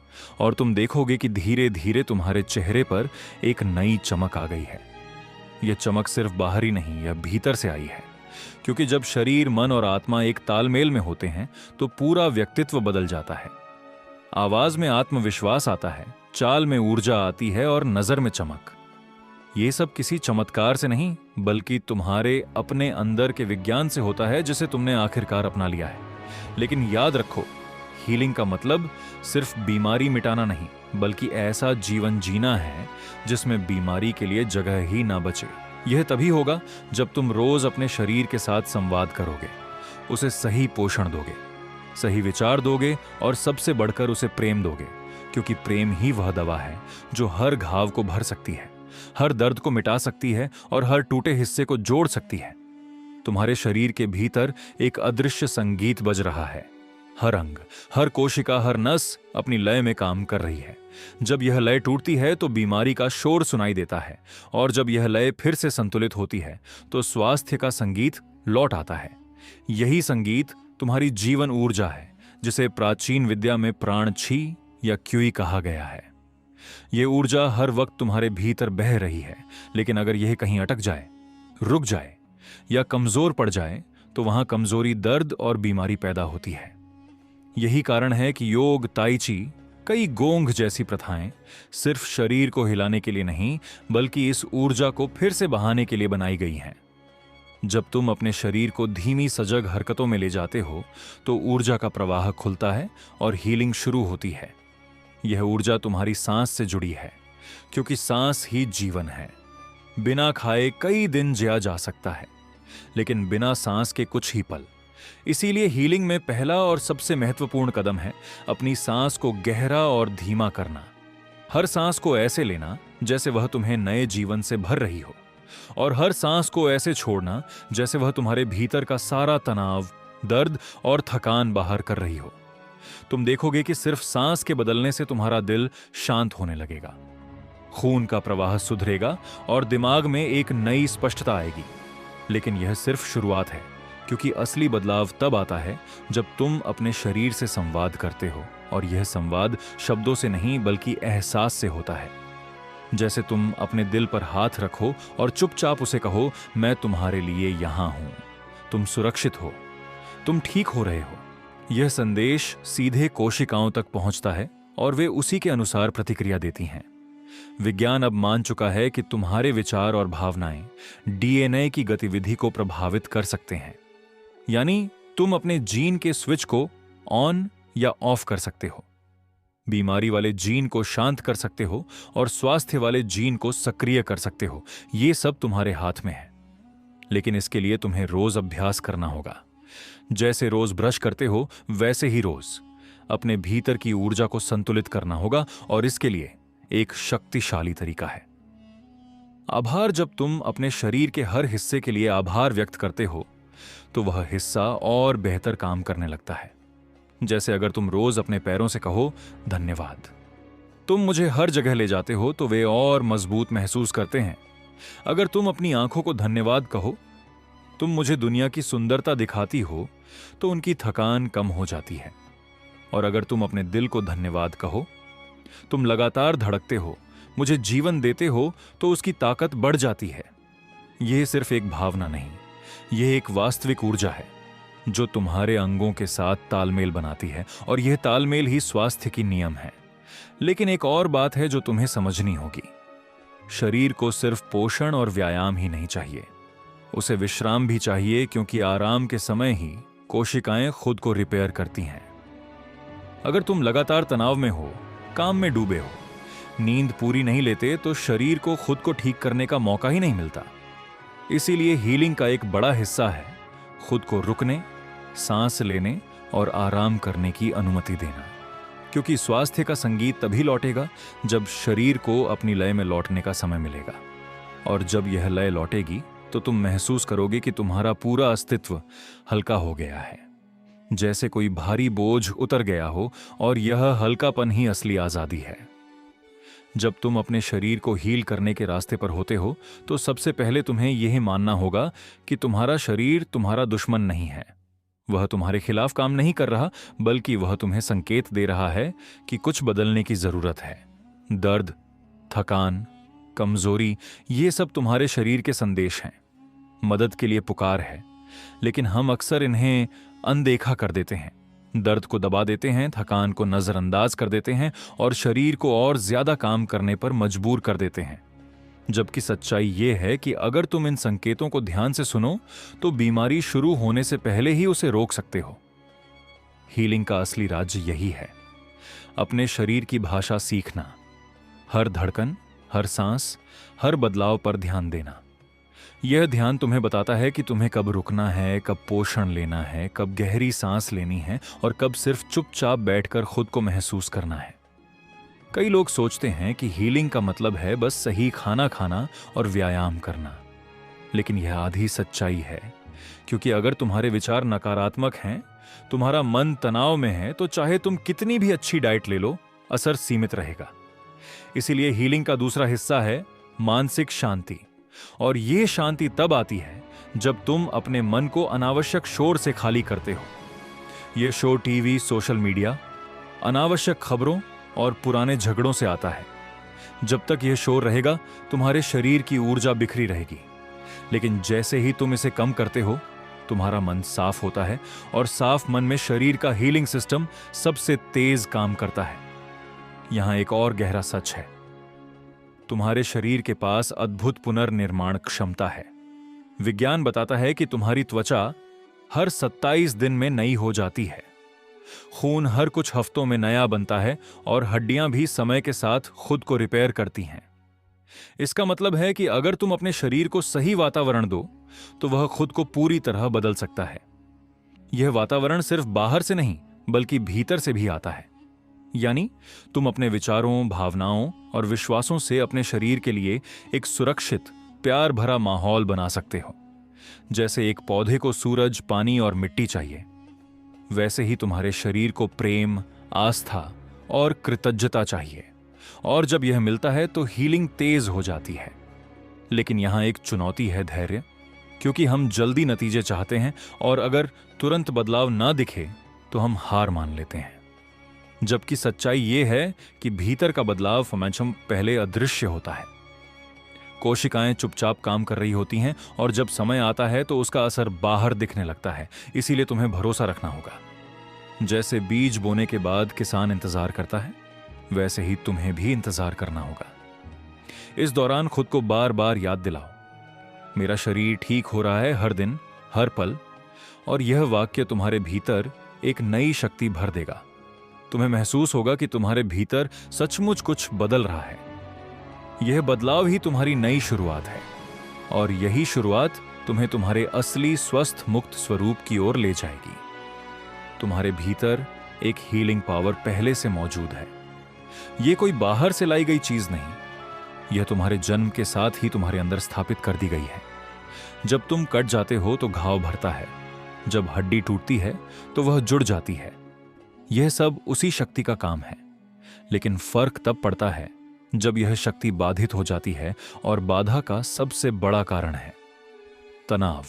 और तुम देखोगे कि धीरे धीरे तुम्हारे चेहरे पर एक नई चमक आ गई है। यह चमक सिर्फ बाहरी नहीं, यह भीतर से आई है, क्योंकि जब शरीर, मन और आत्मा एक तालमेल में होते हैं तो पूरा व्यक्तित्व बदल जाता है। आवाज में आत्मविश्वास आता है, चाल में ऊर्जा आती है, और नजर में चमक। ये सब किसी चमत्कार से नहीं, बल्कि तुम्हारे अपने अंदर के विज्ञान से होता है, जिसे तुमने आखिरकार अपना लिया है। लेकिन याद रखो, हीलिंग का मतलब सिर्फ बीमारी मिटाना नहीं, बल्कि ऐसा जीवन जीना है जिसमें बीमारी के लिए जगह ही ना बचे। यह तभी होगा जब तुम रोज अपने शरीर के साथ संवाद करोगे, उसे सही पोषण दोगे, सही विचार दोगे, और सबसे बढ़कर उसे प्रेम दोगे, क्योंकि प्रेम ही वह दवा है जो हर घाव को भर सकती है, हर दर्द को मिटा सकती है, और हर टूटे हिस्से को जोड़ सकती है। तुम्हारे शरीर के भीतर एक अदृश्य संगीत बज रहा है। हर अंग, हर कोशिका, हर नस अपनी लय में काम कर रही है। जब यह लय टूटती है तो बीमारी का शोर सुनाई देता है, और जब यह लय फिर से संतुलित होती है तो स्वास्थ्य का संगीत लौट आता है। यही संगीत तुम्हारी जीवन ऊर्जा है, जिसे प्राचीन विद्या में प्राण छी या क्यूई कहा गया है। यह ऊर्जा हर वक्त तुम्हारे भीतर बह रही है, लेकिन अगर यह कहीं अटक जाए, रुक जाए या कमजोर पड़ जाए, तो वहां कमजोरी, दर्द और बीमारी पैदा होती है। यही कारण है कि योग, ताई ची, कई गोंग जैसी प्रथाएं सिर्फ शरीर को हिलाने के लिए नहीं, बल्कि इस ऊर्जा को फिर से बहाने के लिए बनाई गई हैं। जब तुम अपने शरीर को धीमी सजग हरकतों में ले जाते हो तो ऊर्जा का प्रवाह खुलता है और हीलिंग शुरू होती है। यह ऊर्जा तुम्हारी सांस से जुड़ी है, क्योंकि सांस ही जीवन है। बिना खाए कई दिन जिया जा सकता है, लेकिन बिना सांस के कुछ ही पल। इसीलिए हीलिंग में पहला और सबसे महत्वपूर्ण कदम है अपनी सांस को गहरा और धीमा करना। हर सांस को ऐसे लेना जैसे वह तुम्हें नए जीवन से भर रही हो, और हर सांस को ऐसे छोड़ना जैसे वह तुम्हारे भीतर का सारा तनाव, दर्द और थकान बाहर कर रही हो। तुम देखोगे कि सिर्फ सांस के बदलने से तुम्हारा दिल शांत होने लगेगा, खून का प्रवाह सुधरेगा और दिमाग में एक नई स्पष्टता आएगी। लेकिन यह सिर्फ शुरुआत है, क्योंकि असली बदलाव तब आता है जब तुम अपने शरीर से संवाद करते हो, और यह संवाद शब्दों से नहीं बल्कि एहसास से होता है। जैसे तुम अपने दिल पर हाथ रखो और चुपचाप उसे कहो, मैं तुम्हारे लिए यहां हूं, तुम सुरक्षित हो, तुम ठीक हो रहे हो। यह संदेश सीधे कोशिकाओं तक पहुंचता है और वे उसी के अनुसार प्रतिक्रिया देती हैं। विज्ञान अब मान चुका है कि तुम्हारे विचार और भावनाएं डीएनए की गतिविधि को प्रभावित कर सकते हैं। यानी तुम अपने जीन के स्विच को ऑन या ऑफ कर सकते हो, बीमारी वाले जीन को शांत कर सकते हो और स्वास्थ्य वाले जीन को सक्रिय कर सकते हो। यह सब तुम्हारे हाथ में है। लेकिन इसके लिए तुम्हें रोज अभ्यास करना होगा। जैसे रोज ब्रश करते हो वैसे ही रोज अपने भीतर की ऊर्जा को संतुलित करना होगा, और इसके लिए एक शक्तिशाली तरीका है आभार। जब तुम अपने शरीर के हर हिस्से के लिए आभार व्यक्त करते हो तो वह हिस्सा और बेहतर काम करने लगता है। जैसे अगर तुम रोज अपने पैरों से कहो, धन्यवाद, तुम मुझे हर जगह ले जाते हो, तो वे और मजबूत महसूस करते हैं। अगर तुम अपनी आंखों को धन्यवाद कहो, तुम मुझे दुनिया की सुंदरता दिखाती हो, तो उनकी थकान कम हो जाती है। और अगर तुम अपने दिल को धन्यवाद कहो, तुम लगातार धड़कते हो, मुझे जीवन देते हो, तो उसकी ताकत बढ़ जाती है। यह सिर्फ एक भावना नहीं, यह एक वास्तविक ऊर्जा है जो तुम्हारे अंगों के साथ तालमेल बनाती है, और यह तालमेल ही स्वास्थ्य की नियम है। लेकिन एक और बात है जो तुम्हें समझनी होगी। शरीर को सिर्फ पोषण और व्यायाम ही नहीं चाहिए, उसे विश्राम भी चाहिए, क्योंकि आराम के समय ही कोशिकाएं खुद को रिपेयर करती हैं। अगर तुम लगातार तनाव में हो, काम में डूबे हो, नींद पूरी नहीं लेते, तो शरीर को खुद को ठीक करने का मौका ही नहीं मिलता। इसीलिए हीलिंग का एक बड़ा हिस्सा है खुद को रुकने, सांस लेने और आराम करने की अनुमति देना, क्योंकि स्वास्थ्य का संगीत तभी लौटेगा जब शरीर को अपनी लय में लौटने का समय मिलेगा। और जब यह लय लौटेगी तो तुम महसूस करोगे कि तुम्हारा पूरा अस्तित्व हल्का हो गया है, जैसे कोई भारी बोझ उतर गया हो, और यह हल्कापन ही असली आजादी है। जब तुम अपने शरीर को हील करने के रास्ते पर होते हो, तो सबसे पहले तुम्हें यह मानना होगा कि तुम्हारा शरीर तुम्हारा दुश्मन नहीं है। वह तुम्हारे खिलाफ काम नहीं कर रहा, बल्कि वह तुम्हें संकेत दे रहा है कि कुछ बदलने की जरूरत है। दर्द, थकान, कमजोरी, ये सब तुम्हारे शरीर के संदेश हैं, मदद के लिए पुकार है। लेकिन हम अक्सर इन्हें अनदेखा कर देते हैं, दर्द को दबा देते हैं, थकान को नजरअंदाज कर देते हैं, और शरीर को और ज्यादा काम करने पर मजबूर कर देते हैं। जबकि सच्चाई यह है कि अगर तुम इन संकेतों को ध्यान से सुनो, तो बीमारी शुरू होने से पहले ही उसे रोक सकते हो। हीलिंग का असली राज्य यही है, अपने शरीर की भाषा सीखना, हर धड़कन, हर सांस, हर बदलाव पर ध्यान देना। यह ध्यान तुम्हें बताता है कि तुम्हें कब रुकना है, कब पोषण लेना है, कब गहरी सांस लेनी है, और कब सिर्फ चुपचाप बैठकर खुद को महसूस करना है। कई लोग सोचते हैं कि हीलिंग का मतलब है बस सही खाना खाना और व्यायाम करना, लेकिन यह आधी सच्चाई है। क्योंकि अगर तुम्हारे विचार नकारात्मक हैं, तुम्हारा मन तनाव में है, तो चाहे तुम कितनी भी अच्छी डाइट ले लो, असर सीमित रहेगा। इसीलिए हीलिंग का दूसरा हिस्सा है मानसिक शांति, और यह शांति तब आती है जब तुम अपने मन को अनावश्यक शोर से खाली करते हो। यह शोर टीवी, सोशल मीडिया, अनावश्यक खबरों और पुराने झगड़ों से आता है। जब तक यह शोर रहेगा, तुम्हारे शरीर की ऊर्जा बिखरी रहेगी। लेकिन जैसे ही तुम इसे कम करते हो, तुम्हारा मन साफ होता है, और साफ मन में शरीर का हीलिंग सिस्टम सबसे तेज काम करता है। यहां एक और गहरा सच है, तुम्हारे शरीर के पास अद्भुत पुनर्निर्माण क्षमता है। विज्ञान बताता है कि तुम्हारी त्वचा हर 27 दिन में नई हो जाती है, खून हर कुछ हफ्तों में नया बनता है, और हड्डियां भी समय के साथ खुद को रिपेयर करती हैं। इसका मतलब है कि अगर तुम अपने शरीर को सही वातावरण दो, तो वह खुद को पूरी तरह बदल सकता है। यह वातावरण सिर्फ बाहर से नहीं, बल्कि भीतर से भी आता है। यानी तुम अपने विचारों, भावनाओं और विश्वासों से अपने शरीर के लिए एक सुरक्षित, प्यार भरा माहौल बना सकते हो। जैसे एक पौधे को सूरज, पानी और मिट्टी चाहिए, वैसे ही तुम्हारे शरीर को प्रेम, आस्था और कृतज्ञता चाहिए। और जब यह मिलता है तो हीलिंग तेज हो जाती है। लेकिन यहां एक चुनौती है, धैर्य, क्योंकि हम जल्दी नतीजे चाहते हैं, और अगर तुरंत बदलाव ना दिखे तो हम हार मान लेते हैं। जबकि सच्चाई यह है कि भीतर का बदलाव हमेशा पहले अदृश्य होता है। कोशिकाएं चुपचाप काम कर रही होती हैं, और जब समय आता है तो उसका असर बाहर दिखने लगता है। इसीलिए तुम्हें भरोसा रखना होगा। जैसे बीज बोने के बाद किसान इंतजार करता है, वैसे ही तुम्हें भी इंतजार करना होगा। इस दौरान खुद को बार बार याद दिलाओ, मेरा शरीर ठीक हो रहा है हर दिन, हर पल। और यह वाक्य तुम्हारे भीतर एक नई शक्ति भर देगा। तुम्हें महसूस होगा कि तुम्हारे भीतर सचमुच कुछ बदल रहा है। यह बदलाव ही तुम्हारी नई शुरुआत है, और यही शुरुआत तुम्हें तुम्हारे असली स्वस्थ मुक्त स्वरूप की ओर ले जाएगी। तुम्हारे भीतर एक हीलिंग पावर पहले से मौजूद है। यह कोई बाहर से लाई गई चीज नहीं, यह तुम्हारे जन्म के साथ ही तुम्हारे अंदर स्थापित कर दी गई है। जब तुम कट जाते हो तो घाव भरता है, जब हड्डी टूटती है तो वह जुड़ जाती है। यह सब उसी शक्ति का काम है, लेकिन फर्क तब पड़ता है जब यह शक्ति बाधित हो जाती है, और बाधा का सबसे बड़ा कारण है तनाव।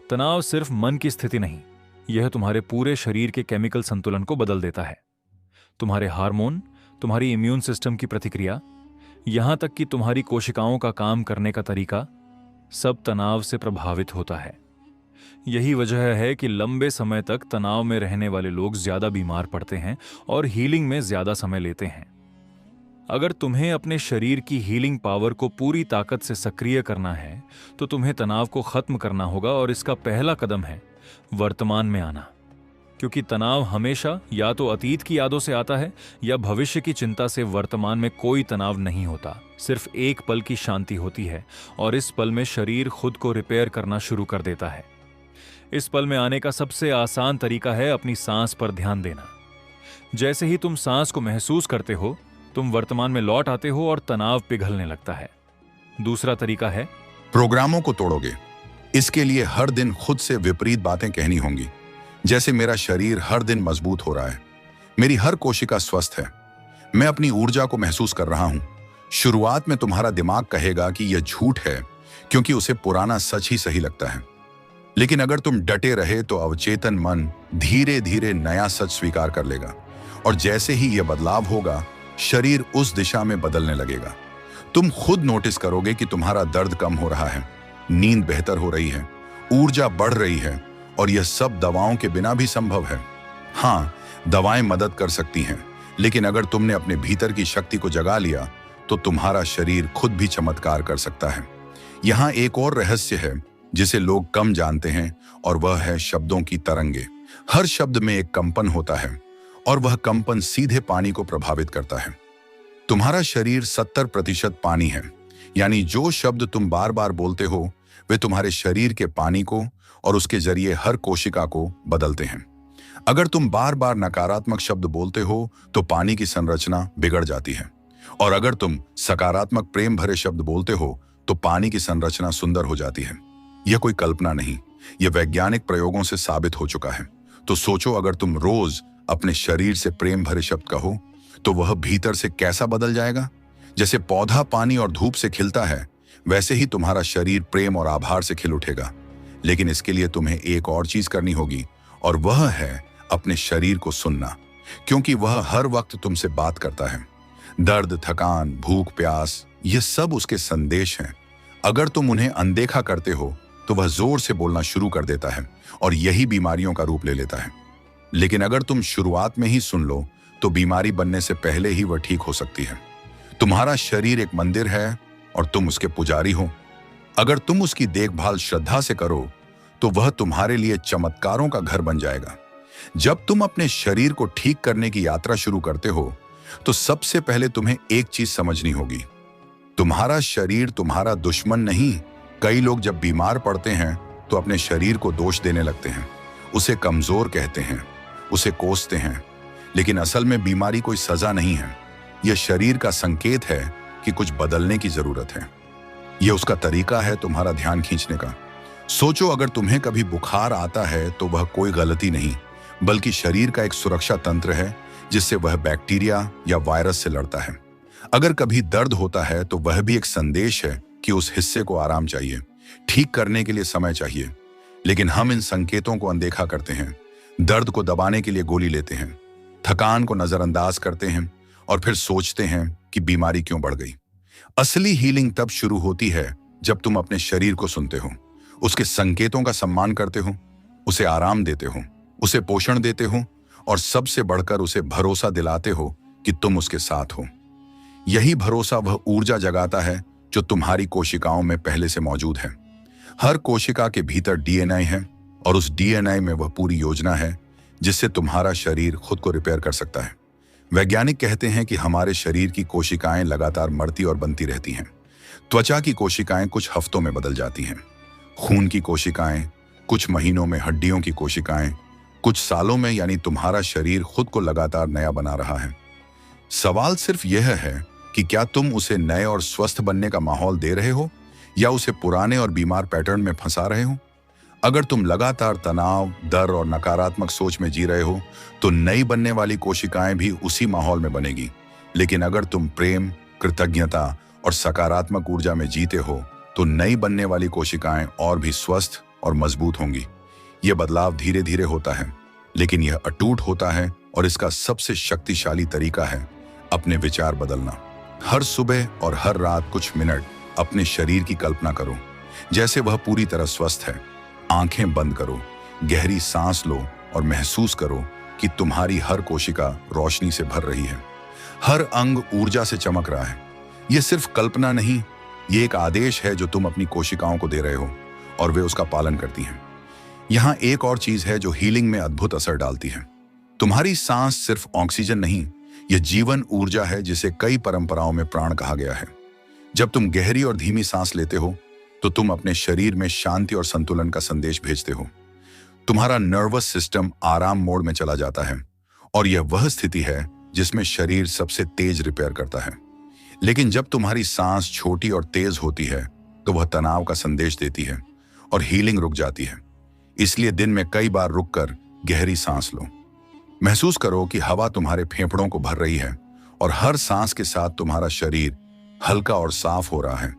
तनाव सिर्फ मन की स्थिति नहीं, यह तुम्हारे पूरे शरीर के केमिकल संतुलन को बदल देता है। तुम्हारे हार्मोन, तुम्हारी इम्यून सिस्टम की प्रतिक्रिया, यहां तक कि तुम्हारी कोशिकाओं का काम करने का तरीका, सब तनाव से प्रभावित होता है। यही वजह है कि लंबे समय तक तनाव में रहने वाले लोग ज्यादा बीमार पड़ते हैं और हीलिंग में ज्यादा समय लेते हैं। अगर तुम्हें अपने शरीर की हीलिंग पावर को पूरी ताकत से सक्रिय करना है तो तुम्हें तनाव को खत्म करना होगा, और इसका पहला कदम है वर्तमान में आना। क्योंकि तनाव हमेशा या तो अतीत की यादों से आता है या भविष्य की चिंता से। वर्तमान में कोई तनाव नहीं होता, सिर्फ एक पल की शांति होती है, और इस पल में शरीर खुद को रिपेयर करना शुरू कर देता है। इस पल में आने का सबसे आसान तरीका है अपनी सांस पर ध्यान देना। जैसे ही तुम सांस को महसूस करते हो, तुम वर्तमान में लौट आते हो और तनाव पिघलने लगता है। दूसरा तरीका है प्रोग्रामों को तोड़ोगे। इसके लिए हर दिन खुद से विपरीत बातें कहनी होंगी, जैसे मेरा शरीर हर दिन मजबूत हो रहा है, मेरी हर कोशिका स्वस्थ है, मैं अपनी ऊर्जा को महसूस कर रहा हूं। शुरुआत में तुम्हारा दिमाग कहेगा कि यह झूठ है, क्योंकि उसे पुराना सच ही सही लगता है। लेकिन अगर तुम डटे रहे तो अवचेतन मन धीरे धीरे नया सच स्वीकार कर लेगा, और जैसे ही यह बदलाव होगा, शरीर उस दिशा में बदलने लगेगा। तुम खुद नोटिस करोगे कि तुम्हारा दर्द कम हो रहा है, नींद बेहतर हो रही है, ऊर्जा बढ़ रही है, और यह सब दवाओं के बिना भी संभव है। हाँ, दवाएं मदद कर सकती हैं, लेकिन अगर तुमने अपने भीतर की शक्ति को जगा लिया तो तुम्हारा शरीर खुद भी चमत्कार कर सकता है। यहाँ एक और रहस्य है जिसे लोग कम जानते हैं, और वह है शब्दों की तरंगे। हर शब्द में एक कंपन होता है, और वह कंपन सीधे पानी को प्रभावित करता है। तुम्हारा शरीर 70% पानी है, यानी जो शब्द तुम बार बार बोलते हो वे तुम्हारे शरीर के पानी को और उसके जरिए हर कोशिका को बदलते हैं। अगर तुम बार बार नकारात्मक शब्द बोलते हो तो पानी की संरचना बिगड़ जाती है, और अगर तुम सकारात्मक प्रेम भरे शब्द बोलते हो तो पानी की संरचना सुंदर हो जाती है। यह कोई कल्पना नहीं, यह वैज्ञानिक प्रयोगों से साबित हो चुका है। तो सोचो, अगर तुम रोज अपने शरीर से प्रेम भरे शब्द कहो तो वह भीतर से कैसा बदल जाएगा। जैसे पौधा पानी और धूप से खिलता है, वैसे ही तुम्हारा शरीर प्रेम और आभार से खिल उठेगा। लेकिन इसके लिए तुम्हें एक और चीज करनी होगी, और वह है अपने शरीर को सुनना, क्योंकि वह हर वक्त तुमसे बात करता है। दर्द, थकान, भूख, प्यास, ये सब उसके संदेश हैं। अगर तुम उन्हें अनदेखा करते हो तो वह जोर से बोलना शुरू कर देता है, और यही बीमारियों का रूप ले लेता है। लेकिन अगर तुम शुरुआत में ही सुन लो तो बीमारी बनने से पहले ही वह ठीक हो सकती है। तुम्हारा शरीर एक मंदिर है और तुम उसके पुजारी हो। अगर तुम उसकी देखभाल श्रद्धा से करो तो वह तुम्हारे लिए चमत्कारों का घर बन जाएगा। जब तुम अपने शरीर को ठीक करने की यात्रा शुरू करते हो तो सबसे पहले तुम्हें एक चीज समझनी होगी, तुम्हारा शरीर तुम्हारा दुश्मन नहीं। कई लोग जब बीमार पड़ते हैं तो अपने शरीर को दोष देने लगते हैं, उसे कमजोर कहते हैं, उसे कोसते हैं। लेकिन असल में बीमारी कोई सजा नहीं है, यह शरीर का संकेत है कि कुछ बदलने की जरूरत है। यह उसका तरीका है तुम्हारा ध्यान खींचने का। सोचो, अगर तुम्हें कभी बुखार आता है तो वह कोई गलती नहीं, बल्कि शरीर का एक सुरक्षा तंत्र है जिससे वह बैक्टीरिया या वायरस से लड़ता है। अगर कभी दर्द होता है तो वह भी एक संदेश है कि उस हिस्से को आराम चाहिए, ठीक करने के लिए समय चाहिए। लेकिन हम इन संकेतों को अनदेखा करते हैं, दर्द को दबाने के लिए गोली लेते हैं, थकान को नजरअंदाज करते हैं, और फिर सोचते हैं कि बीमारी क्यों बढ़ गई। असली हीलिंग तब शुरू होती है जब तुम अपने शरीर को सुनते हो, उसके संकेतों का सम्मान करते हो, उसे आराम देते हो, उसे पोषण देते हो, और सबसे बढ़कर उसे भरोसा दिलाते हो कि तुम उसके साथ हो। यही भरोसा वह ऊर्जा जगाता है जो तुम्हारी कोशिकाओं में पहले से मौजूद है। हर कोशिका के भीतर डीएनए है, और उस डीएनए में वह पूरी योजना है जिससे तुम्हारा शरीर खुद को रिपेयर कर सकता है। वैज्ञानिक कहते हैं कि हमारे शरीर की कोशिकाएं लगातार मरती और बनती रहती हैं। त्वचा की कोशिकाएं कुछ हफ्तों में बदल जाती हैं, खून की कोशिकाएं, कुछ महीनों में हड्डियों की कोशिकाएं, कुछ सालों में यानी तुम्हारा शरीर खुद को लगातार नया बना रहा है। सवाल सिर्फ यह है कि क्या तुम उसे नए और स्वस्थ बनने का माहौल दे रहे हो या उसे पुराने और बीमार पैटर्न में फंसा रहे हो। अगर तुम लगातार तनाव, डर और नकारात्मक सोच में जी रहे हो तो नई बनने वाली कोशिकाएं भी उसी माहौल में बनेगी। लेकिन अगर तुम प्रेम, कृतज्ञता और सकारात्मक ऊर्जा में जीते हो तो नई बनने वाली कोशिकाएं और भी स्वस्थ और मजबूत होंगी। यह बदलाव धीरे धीरे होता है, लेकिन यह अटूट होता है और इसका सबसे शक्तिशाली तरीका है अपने विचार बदलना। हर सुबह और हर रात कुछ मिनट अपने शरीर की कल्पना करो जैसे वह पूरी तरह स्वस्थ है। आंखें बंद करो, गहरी सांस लो और महसूस करो कि तुम्हारी हर कोशिका रोशनी से भर रही है, हर अंग ऊर्जा से चमक रहा है। यह सिर्फ कल्पना नहीं, ये एक आदेश है जो तुम अपनी कोशिकाओं को दे रहे हो और वे उसका पालन करती हैं। यहां एक और चीज है जो हीलिंग में अद्भुत असर डालती है। तुम्हारी सांस सिर्फ ऑक्सीजन नहीं, यह जीवन ऊर्जा है जिसे कई परंपराओं में प्राण कहा गया है। जब तुम गहरी और धीमी सांस लेते हो तो तुम अपने शरीर में शांति और संतुलन का संदेश भेजते हो। तुम्हारा नर्वस सिस्टम आराम मोड में चला जाता है और यह वह स्थिति है जिसमें शरीर सबसे तेज रिपेयर करता है। लेकिन जब तुम्हारी सांस छोटी और तेज होती है तो वह तनाव का संदेश देती है और हीलिंग रुक जाती है। इसलिए दिन में कई बार रुककर गहरी सांस लो। महसूस करो कि हवा तुम्हारे फेफड़ों को भर रही है और हर सांस के साथ तुम्हारा शरीर हल्का और साफ हो रहा है।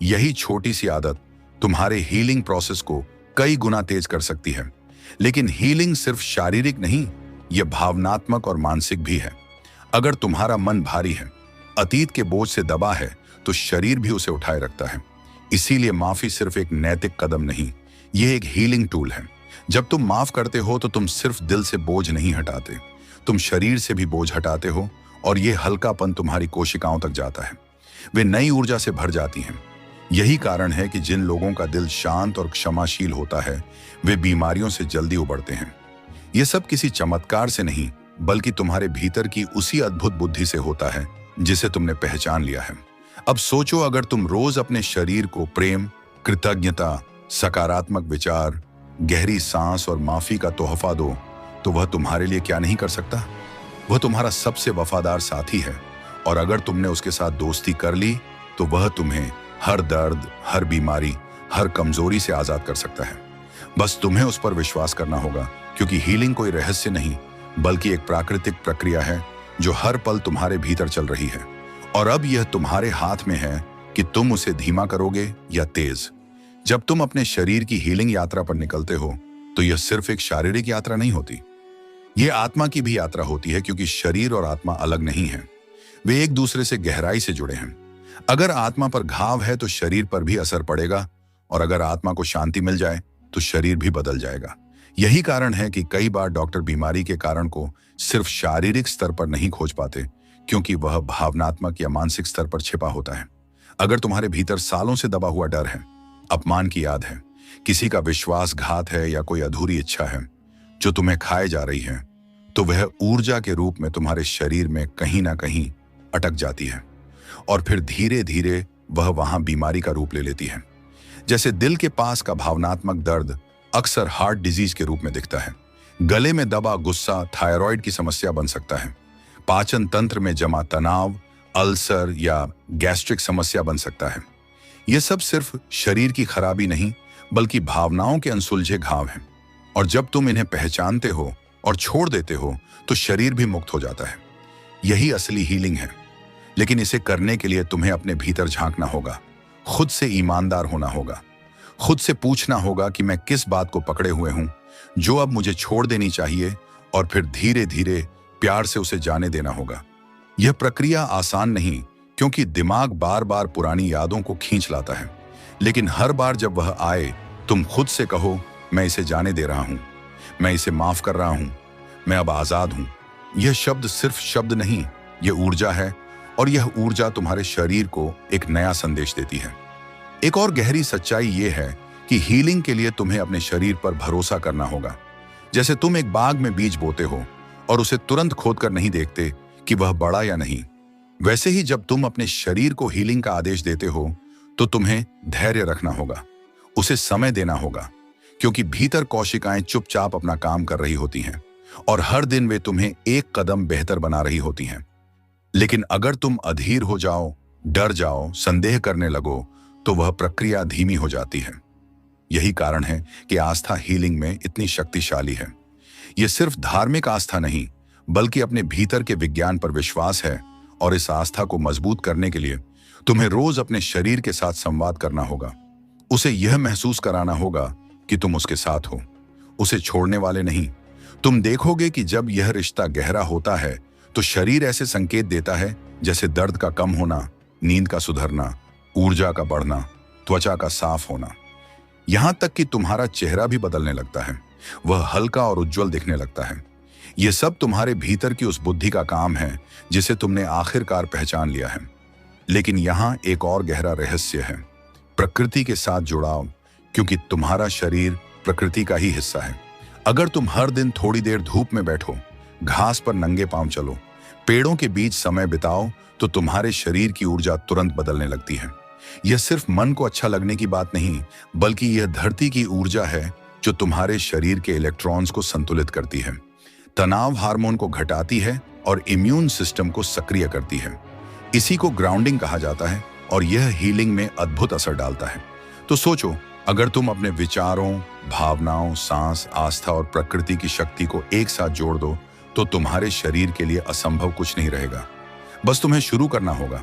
यही छोटी सी आदत तुम्हारे हीलिंग प्रोसेस को कई गुना तेज कर सकती है। लेकिन हीलिंग सिर्फ शारीरिक नहीं, यह भावनात्मक और मानसिक भी है। अगर तुम्हारा मन भारी है, अतीत के बोझ से दबा है, तो शरीर भी उसे उठाए रखता है। इसीलिए माफी सिर्फ एक नैतिक कदम नहीं, यह एक हीलिंग टूल है। जब तुम माफ करते हो तो तुम सिर्फ दिल से बोझ नहीं हटाते, तुम शरीर से भी बोझ हटाते हो और यह हल्कापन तुम्हारी कोशिकाओं तक जाता है। वे नई ऊर्जा से भर जाती हैं। यही कारण है कि जिन लोगों का दिल शांत और क्षमाशील होता है वे बीमारियों से जल्दी उबरते हैं। यह सब किसी चमत्कार से नहीं बल्कि तुम्हारे भीतर की उसी अद्भुत बुद्धि से होता है जिसे तुमने पहचान लिया है। अब सोचो, अगर तुम रोज अपने शरीर को प्रेम, कृतज्ञता, सकारात्मक विचार, गहरी सांस और माफी का तोहफा दो तो वह तुम्हारे लिए क्या नहीं कर सकता। वह तुम्हारा सबसे वफादार साथी है और अगर तुमने उसके साथ दोस्ती कर ली तो वह तुम्हें हर दर्द, हर बीमारी, हर कमजोरी से आजाद कर सकता है। बस तुम्हें उस पर विश्वास करना होगा, क्योंकि हीलिंग कोई रहस्य नहीं बल्कि एक प्राकृतिक प्रक्रिया है जो हर पल तुम्हारे भीतर चल रही है। और अब यह तुम्हारे हाथ में है कि तुम उसे धीमा करोगे या तेज। जब तुम अपने शरीर की हीलिंग यात्रा पर निकलते हो तो यह सिर्फ एक शारीरिक यात्रा नहीं होती, यह आत्मा की भी यात्रा होती है, क्योंकि शरीर और आत्मा अलग नहीं है, वे एक दूसरे से गहराई से जुड़े हैं। अगर आत्मा पर घाव है तो शरीर पर भी असर पड़ेगा और अगर आत्मा को शांति मिल जाए तो शरीर भी बदल जाएगा। यही कारण है कि कई बार डॉक्टर बीमारी के कारण को सिर्फ शारीरिक स्तर पर नहीं खोज पाते, क्योंकि वह भावनात्मक या मानसिक स्तर पर छिपा होता है। अगर तुम्हारे भीतर सालों से दबा हुआ डर है, अपमान की याद है, किसी का विश्वासघात है या कोई अधूरी इच्छा है जो तुम्हें खाए जा रही है, तो वह ऊर्जा के रूप में तुम्हारे शरीर में कहीं ना कहीं अटक जाती है और फिर धीरे धीरे वह वहां बीमारी का रूप ले लेती है। जैसे दिल के पास का भावनात्मक दर्द अक्सर हार्ट डिजीज के रूप में दिखता है। गले में दबा गुस्सा थायराइड की समस्या बन सकता है। पाचन तंत्र में जमा तनाव अल्सर या गैस्ट्रिक समस्या बन सकता है। यह सब सिर्फ शरीर की खराबी नहीं बल्कि भावनाओं के अनसुलझे घाव हैं। और जब तुम इन्हें पहचानते हो और छोड़ देते हो तो शरीर भी मुक्त हो जाता है। यही असली हीलिंग है। लेकिन इसे करने के लिए तुम्हें अपने भीतर झांकना होगा, खुद से ईमानदार होना होगा, खुद से पूछना होगा कि मैं किस बात को पकड़े हुए हूं जो अब मुझे छोड़ देनी चाहिए, और फिर धीरे धीरे प्यार से उसे जाने देना होगा। यह प्रक्रिया आसान नहीं, क्योंकि दिमाग बार बार पुरानी यादों को खींच लाता है। लेकिन हर बार जब वह आए तुम खुद से कहो, मैं इसे जाने दे रहा हूं, मैं इसे माफ कर रहा हूं, मैं अब आजाद हूं। यह शब्द सिर्फ शब्द नहीं, यह ऊर्जा है और यह ऊर्जा तुम्हारे शरीर को एक नया संदेश देती है। एक और गहरी सच्चाई यह है कि हीलिंग के लिए तुम्हें अपने शरीर पर भरोसा करना होगा। जैसे तुम एक बाग में बीज बोते हो और उसे तुरंत खोदकर नहीं देखते कि वह बड़ा या नहीं, वैसे ही जब तुम अपने शरीर को हीलिंग का आदेश देते हो तो तुम्हें धैर्य रखना होगा। उसे समय देना होगा, क्योंकि भीतर कोशिकाएं चुपचाप अपना काम कर रही होती हैं और हर दिन वे तुम्हें एक कदम बेहतर बना रही होती हैं। लेकिन अगर तुम अधीर हो जाओ, डर जाओ, संदेह करने लगो, तो वह प्रक्रिया धीमी हो जाती है। यही कारण है कि आस्था हीलिंग में इतनी शक्तिशाली है। यह सिर्फ धार्मिक आस्था नहीं, बल्कि अपने भीतर के विज्ञान पर विश्वास है। और इस आस्था को मजबूत करने के लिए तुम्हें रोज अपने शरीर के साथ संवाद करना होगा। उसे यह महसूस कराना होगा कि तुम उसके साथ हो, उसे छोड़ने वाले नहीं। तुम देखोगे कि जब यह रिश्ता गहरा होता है तो शरीर ऐसे संकेत देता है, जैसे दर्द का कम होना, नींद का सुधरना, ऊर्जा का बढ़ना, त्वचा का साफ होना, यहां तक कि तुम्हारा चेहरा भी बदलने लगता है। वह हल्का और उज्जवल दिखने लगता है। यह सब तुम्हारे भीतर की उस बुद्धि का काम है जिसे तुमने आखिरकार पहचान लिया है। लेकिन यहां एक और गहरा रहस्य है, प्रकृति के साथ जुड़ाव, क्योंकि तुम्हारा शरीर प्रकृति का ही हिस्सा है। अगर तुम हर दिन थोड़ी देर धूप में बैठो, घास पर नंगे पांव चलो, पेड़ों के बीच समय बिताओ, तो तुम्हारे शरीर की ऊर्जा तुरंत बदलने लगती है। यह सिर्फ मन को अच्छा लगने की बात नहीं, बल्कि यह धरती की ऊर्जा है जो तुम्हारे शरीर के इलेक्ट्रॉन्स को संतुलित करती है, तनाव हार्मोन को घटाती है और इम्यून सिस्टम को सक्रिय करती है। इसी को ग्राउंडिंग कहा जाता है और यह हीलिंग में अद्भुत असर डालता है। तो सोचो, अगर तुम अपने विचारों, भावनाओं, सांस, आस्था और प्रकृति की शक्ति को एक साथ जोड़ दो, तो तुम्हारे शरीर के लिए असंभव कुछ नहीं रहेगा। बस तुम्हें शुरू करना होगा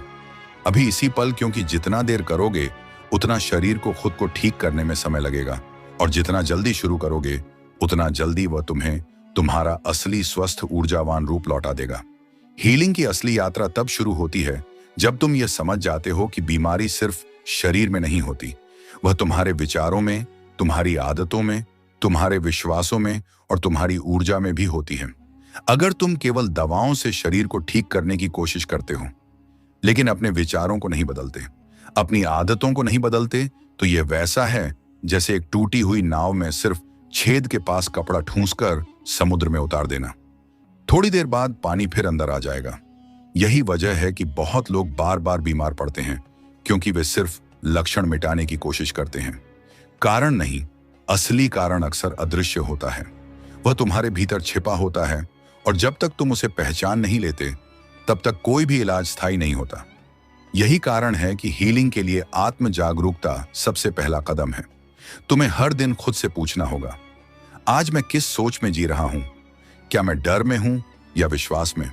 अभी, इसी पल, क्योंकि जितना देर करोगे उतना शरीर को खुद को ठीक करने में समय लगेगा, और जितना जल्दी शुरू करोगे उतना जल्दी वह तुम्हें तुम्हारा असली स्वस्थ ऊर्जावान रूप लौटा देगा। हीलिंग की असली यात्रा तब शुरू होती है जब तुम यह समझ जाते हो कि बीमारी सिर्फ शरीर में नहीं होती, वह तुम्हारे विचारों में, तुम्हारी आदतों में, तुम्हारे विश्वासों में और तुम्हारी ऊर्जा में भी होती है। अगर तुम केवल दवाओं से शरीर को ठीक करने की कोशिश करते हो, लेकिन अपने विचारों को नहीं बदलते, अपनी आदतों को नहीं बदलते, तो यह वैसा है जैसे एक टूटी हुई नाव में सिर्फ छेद के पास कपड़ा ठूंसकर समुद्र में उतार देना। थोड़ी देर बाद पानी फिर अंदर आ जाएगा। यही वजह है कि बहुत लोग बार बार बीमार पड़ते हैं, क्योंकि वे सिर्फ लक्षण मिटाने की कोशिश करते हैं। कारण नहीं, असली कारण अक्सर अदृश्य होता है। वह तुम्हारे भीतर छिपा होता है, और जब तक तुम उसे पहचान नहीं लेते, तब तक कोई भी इलाज स्थायी नहीं होता। यही कारण है कि हीलिंग के लिए आत्म जागरूकता सबसे पहला कदम है। तुम्हें हर दिन खुद से पूछना होगा, आज मैं किस सोच में जी रहा हूं? क्या मैं डर में हूं या विश्वास में?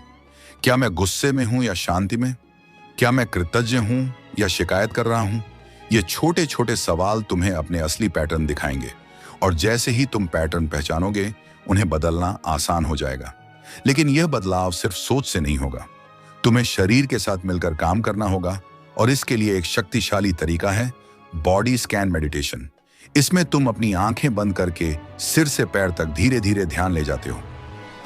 क्या मैं गुस्से में हूं या शांति में? क्या मैं कृतज्ञ हूं या शिकायत कर रहा हूं? ये छोटे छोटे सवाल तुम्हें अपने असली पैटर्न दिखाएंगे, और जैसे ही तुम पैटर्न पहचानोगे, उन्हें बदलना आसान हो जाएगा। लेकिन यह बदलाव सिर्फ सोच से नहीं होगा, तुम्हें शरीर के साथ मिलकर काम करना होगा, और इसके लिए एक शक्तिशाली तरीका है बॉडी स्कैन मेडिटेशन। इसमें तुम अपनी आंखें बंद करके सिर से पैर तक धीरे धीरे ध्यान ले जाते हो,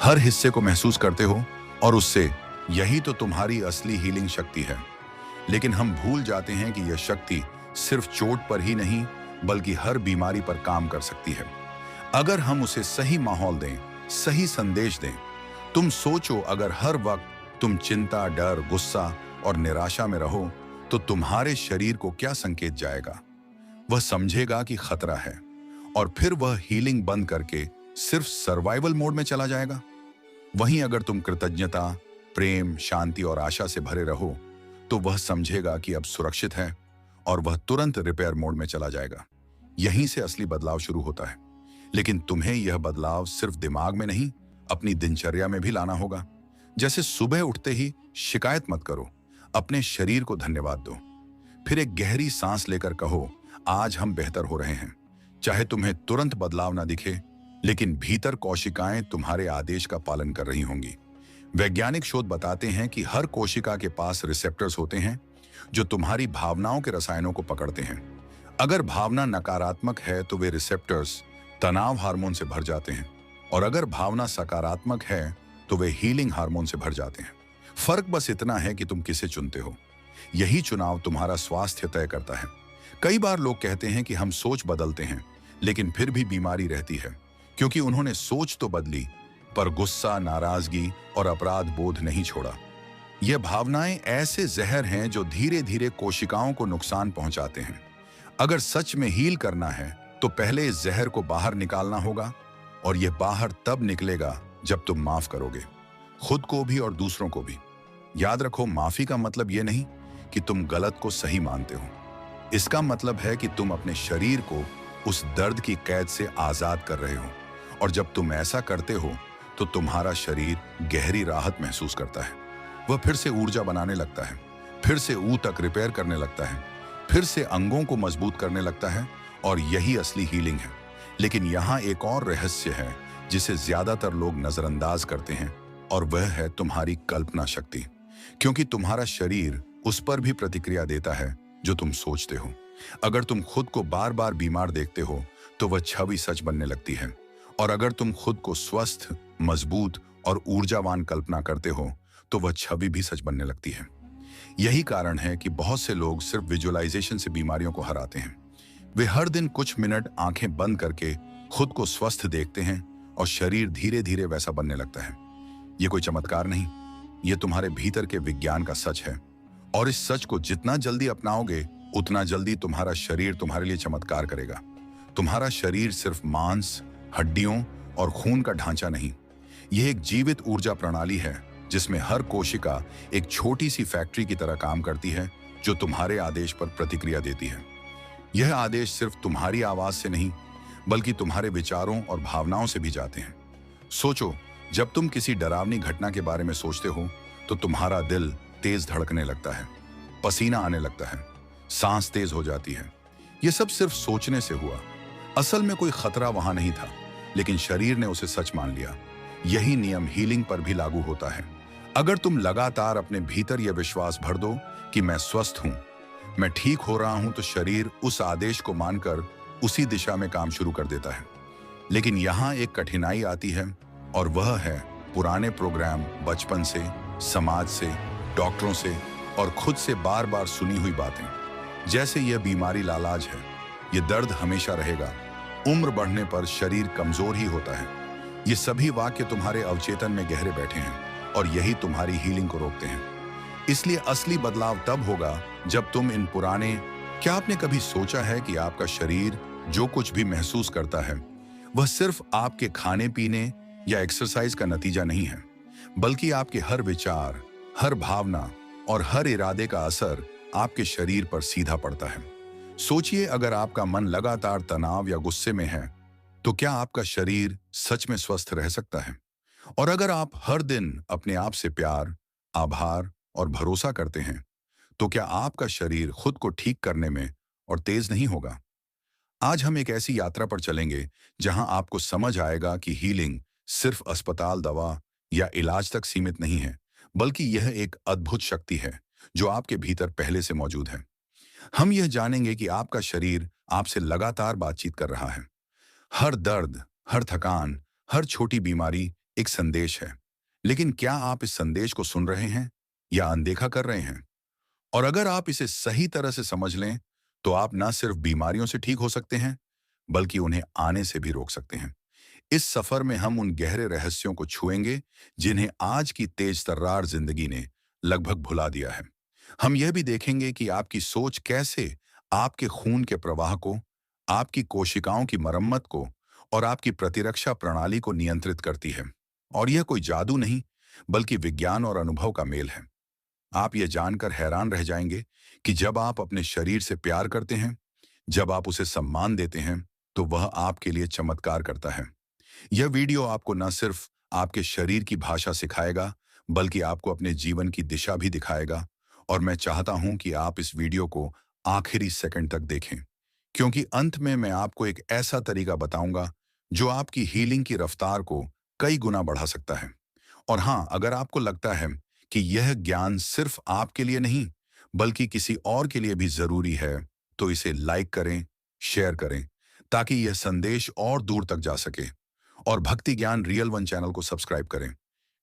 हर हिस्से को महसूस करते हो, और उससे यही तो तुम्हारी असली हीलिंग शक्ति है। लेकिन हम भूल जाते हैं कि यह शक्ति सिर्फ चोट पर ही नहीं, बल्कि हर बीमारी पर काम कर सकती है, अगर हम उसे सही माहौल दें, सही संदेश दें। तुम सोचो, अगर हर वक्त तुम चिंता, डर, गुस्सा और निराशा में रहो, तो तुम्हारे शरीर को क्या संकेत जाएगा? वह समझेगा कि खतरा है, और फिर वह हीलिंग बंद करके सिर्फ सर्वाइवल मोड में चला जाएगा। वहीं अगर तुम कृतज्ञता, प्रेम, शांति और आशा से भरे रहो, तो वह समझेगा कि अब सुरक्षित है, और वह तुरंत रिपेयर मोड में चला जाएगा। यहीं से असली बदलाव शुरू होता है। लेकिन तुम्हें यह बदलाव सिर्फ दिमाग में नहीं, अपनी दिनचर्या में भी लाना होगा। जैसे सुबह उठते ही शिकायत मत करो, अपने शरीर को धन्यवाद दो। फिर एक गहरी सांस लेकर कहो, आज हम बेहतर हो रहे हैं। चाहे तुम्हें तुरंत बदलाव ना दिखे, लेकिन भीतर कोशिकाएं तुम्हारे आदेश का पालन कर रही होंगी। वैज्ञानिक शोध बताते हैं कि हर कोशिका के पास रिसेप्टर्स होते हैं जो तुम्हारी भावनाओं के रसायनों को पकड़ते हैं। अगर भावना नकारात्मक है तो वे रिसेप्टर्स तनाव हार्मोन से भर जाते हैं, और अगर भावना सकारात्मक है तो वे हीलिंग हार्मोन से भर जाते हैं। फर्क बस इतना है कि तुम किसे चुनते हो। यही चुनाव तुम्हारा स्वास्थ्य तय करता है। कई बार लोग कहते हैं कि हम सोच बदलते हैं, लेकिन फिर भी बीमारी रहती है, क्योंकि उन्होंने सोच तो बदली, पर गुस्सा, नाराजगी और अपराध बोध नहीं छोड़ा। यह भावनाएं ऐसे जहर हैं जो धीरे धीरे कोशिकाओं को नुकसान पहुंचाते हैं। अगर सच में हील करना है तो पहले इस जहर को बाहर निकालना होगा, और यह बाहर तब निकलेगा जब तुम माफ करोगे, खुद को भी और दूसरों को भी। याद रखो, माफी का मतलब यह नहीं कि तुम गलत को सही मानते हो। इसका मतलब है कि तुम अपने शरीर को उस दर्द की कैद से आजाद कर रहे हो, और जब तुम ऐसा करते हो तो तुम्हारा शरीर गहरी राहत महसूस करता है। वह फिर से ऊर्जा बनाने लगता है, फिर से ऊ तक रिपेयर करने लगता है, फिर से अंगों को मजबूत करने लगता है, और यही असली हीलिंग है। लेकिन यहाँ एक और रहस्य है जिसे ज्यादातर लोग नजरअंदाज करते हैं, और वह है तुम्हारी कल्पना शक्ति। क्योंकि तुम्हारा शरीर उस पर भी प्रतिक्रिया देता है जो तुम सोचते हो। अगर तुम खुद को बार बार बीमार देखते हो तो वह छवि सच बनने लगती है, और अगर तुम खुद को स्वस्थ, मजबूत और ऊर्जावान कल्पना करते हो तो वह छवि भी सच बनने लगती है। यही कारण है कि बहुत से लोग सिर्फ विजुअलाइजेशन से बीमारियों को हराते हैं। वे हर दिन कुछ मिनट आंखें बंद करके खुद को स्वस्थ देखते हैं, और शरीर धीरे धीरे वैसा बनने लगता है। यह कोई चमत्कार नहीं, यह तुम्हारे भीतर के विज्ञान का सच है। और इस सच को जितना जल्दी अपनाओगे उतना जल्दी तुम्हारा शरीर तुम्हारे लिए चमत्कार करेगा। तुम्हारा शरीर सिर्फ मांस, हड्डियों और खून का ढांचा नहीं, यह एक जीवित ऊर्जा प्रणाली है जिसमें हर कोशिका एक छोटी सी फैक्ट्री की तरह काम करती है, जो तुम्हारे आदेश पर प्रतिक्रिया देती है। यह आदेश सिर्फ तुम्हारी आवाज से नहीं, बल्कि तुम्हारे विचारों और भावनाओं से भी जाते हैं। सोचो, जब तुम किसी डरावनी घटना के बारे में सोचते हो तो तुम्हारा दिल तेज धड़कने लगता है, पसीना आने लगता है, सांस तेज हो जाती है। यह सब सिर्फ सोचने से हुआ। असल में कोई खतरा वहां नहीं था, लेकिन शरीर ने उसे सच मान लिया। यही नियम हीलिंग पर भी लागू होता है। अगर तुम लगातार अपने भीतर यह विश्वास भर दो कि मैं स्वस्थ हूं, मैं ठीक हो रहा हूं, तो शरीर उस आदेश को मानकर उसी दिशा में काम शुरू कर देता है। लेकिन यहां एक कठिनाई आती है, और वह है पुराने प्रोग्राम, बचपन से, समाज से, डॉक्टरों से और खुद से बार बार सुनी हुई बातें। जैसे यह बीमारी लालाज है, यह दर्द हमेशा रहेगा, उम्र बढ़ने पर शरीर कमजोर ही होता है। ये सभी वाक्य तुम्हारे अवचेतन में गहरे बैठे हैं, और यही तुम्हारी हीलिंग को रोकते हैं। इसलिए असली बदलाव तब होगा जब तुम इन पुराने। क्या आपने कभी सोचा है कि आपका शरीर जो कुछ भी महसूस करता है वह सिर्फ आपके खाने पीने या एक्सरसाइज का नतीजा नहीं है, बल्कि आपके हर विचार, हर भावना और हर इरादे का असर आपके शरीर पर सीधा पड़ता है। सोचिए, अगर आपका मन लगातार तनाव या गुस्से में है तो क्या आपका शरीर सच में स्वस्थ रह सकता है? और अगर आप हर दिन अपने आप से प्यार, आभार और भरोसा करते हैं तो क्या आपका शरीर खुद को ठीक करने में और तेज नहीं होगा? आज हम एक ऐसी यात्रा पर चलेंगे जहां आपको समझ आएगा कि हीलिंग सिर्फ अस्पताल, दवा या इलाज तक सीमित नहीं है, बल्कि यह एक अद्भुत शक्ति है जो आपके भीतर पहले से मौजूद है। हम यह जानेंगे कि आपका शरीर आपसे लगातार बातचीत कर रहा है। हर दर्द, हर थकान, हर छोटी बीमारी एक संदेश है। लेकिन क्या आप इस संदेश को सुन रहे हैं या अनदेखा कर रहे हैं? और अगर आप इसे सही तरह से समझ लें तो आप न सिर्फ बीमारियों से ठीक हो सकते हैं, बल्कि उन्हें आने से भी रोक सकते हैं। इस सफर में हम उन गहरे रहस्यों को छुएंगे जिन्हें आज की तेज तर्रार जिंदगी ने लगभग भुला दिया है। हम यह भी देखेंगे कि आपकी सोच कैसे आपके खून के प्रवाह को, आपकी कोशिकाओं की मरम्मत को और आपकी प्रतिरक्षा प्रणाली को नियंत्रित करती है। और यह कोई जादू नहीं, बल्कि विज्ञान और अनुभव का मेल है। आप यह जानकर हैरान रह जाएंगे कि जब आप अपने शरीर से प्यार करते हैं, जब आप उसे सम्मान देते हैं, तो वह आपके लिए चमत्कार करता है। यह वीडियो आपको न सिर्फ आपके शरीर की भाषा सिखाएगा, बल्कि आपको अपने जीवन की दिशा भी दिखाएगा। और मैं चाहता हूं कि आप इस वीडियो को आखिरी सेकंड तक देखें, क्योंकि अंत में मैं आपको एक ऐसा तरीका बताऊंगा जो आपकी हीलिंग की रफ्तार को कई गुना बढ़ा सकता है। और हाँ, अगर आपको लगता है कि यह ज्ञान सिर्फ आपके लिए नहीं, बल्कि किसी और के लिए भी जरूरी है, तो इसे लाइक करें, शेयर करें, ताकि यह संदेश और दूर तक जा सके। और भक्ति ज्ञान रियल वन चैनल को सब्सक्राइब करें,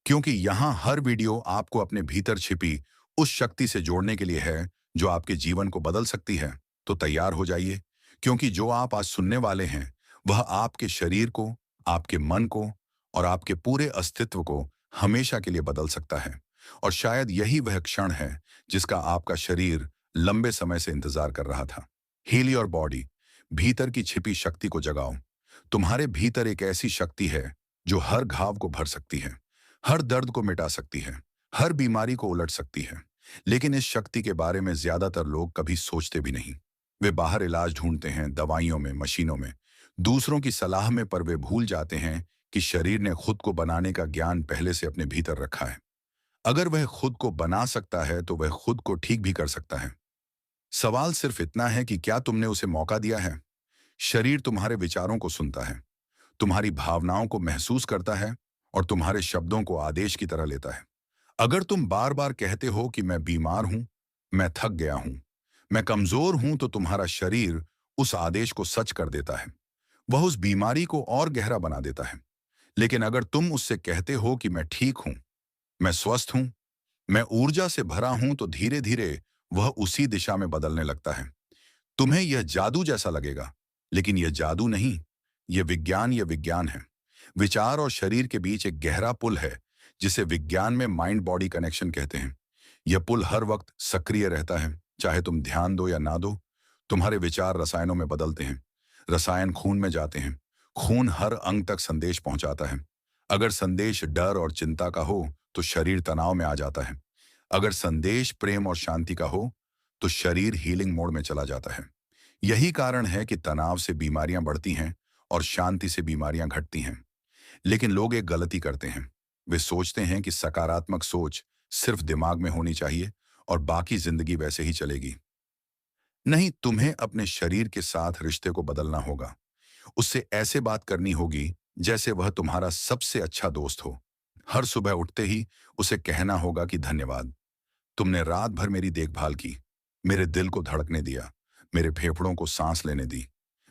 क्योंकि यहाँ हर वीडियो आपको अपने भीतर छिपी उस शक्ति से जोड़ने के लिए है जो आपके जीवन को बदल सकती है। तो तैयार हो जाइए, क्योंकि जो आप आज सुनने वाले हैं वह आपके शरीर को, आपके मन को और आपके पूरे अस्तित्व को हमेशा के लिए बदल सकता है। और शायद यही वह क्षण है जिसका आपका शरीर लंबे समय से इंतजार कर रहा था। Heal your body. भीतर की छिपी शक्ति को जगाओ। तुम्हारे भीतर एक ऐसी शक्ति है जो हर घाव को भर सकती है, हर दर्द को मिटा सकती है, हर बीमारी को उलट सकती है। लेकिन इस शक्ति के बारे में ज्यादातर लोग कभी सोचते भी नहीं। वे बाहर इलाज ढूंढते हैं, दवाइयों में, मशीनों में, दूसरों की सलाह में, पर वे भूल जाते हैं कि शरीर ने खुद को बनाने का ज्ञान पहले से अपने भीतर रखा है। अगर वह खुद को बना सकता है तो वह खुद को ठीक भी कर सकता है। सवाल सिर्फ इतना है कि क्या तुमने उसे मौका दिया है। शरीर तुम्हारे विचारों को सुनता है, तुम्हारी भावनाओं को महसूस करता है और तुम्हारे शब्दों को आदेश की तरह लेता है। अगर तुम बार बार कहते हो कि मैं बीमार हूं, मैं थक गया हूं, मैं कमजोर हूं, तो तुम्हारा शरीर उस आदेश को सच कर देता है। वह उस बीमारी को और गहरा बना देता है। लेकिन अगर तुम उससे कहते हो कि मैं ठीक हूं, मैं स्वस्थ हूं, मैं ऊर्जा से भरा हूं, तो धीरे धीरे वह उसी दिशा में बदलने लगता है। तुम्हें यह जादू जैसा लगेगा, लेकिन यह जादू नहीं, यह विज्ञान है। विचार और शरीर के बीच एक गहरा पुल है, जिसे विज्ञान में माइंड बॉडी कनेक्शन कहते हैं। यह पुल हर वक्त सक्रिय रहता है, चाहे तुम ध्यान दो या ना दो। तुम्हारे विचार रसायनों में बदलते हैं, रसायन खून में जाते हैं, खून हर अंग तक संदेश पहुंचाता है। अगर संदेश डर और चिंता का हो तो शरीर तनाव में आ जाता है। अगर संदेश प्रेम और शांति का हो तो शरीर हीलिंग मोड में चला जाता है। यही कारण है कि तनाव से बीमारियां बढ़ती हैं और शांति से बीमारियां घटती हैं। लेकिन लोग एक गलती करते हैं। वे सोचते हैं कि सकारात्मक सोच सिर्फ दिमाग में होनी चाहिए और बाकी जिंदगी वैसे ही चलेगी। नहीं, तुम्हें अपने शरीर के साथ रिश्ते को बदलना होगा। उससे ऐसे बात करनी होगी जैसे वह तुम्हारा सबसे अच्छा दोस्त हो। हर सुबह उठते ही उसे कहना होगा कि धन्यवाद, तुमने रात भर मेरी देखभाल की, मेरे दिल को धड़कने दिया, मेरे फेफड़ों को सांस लेने दी,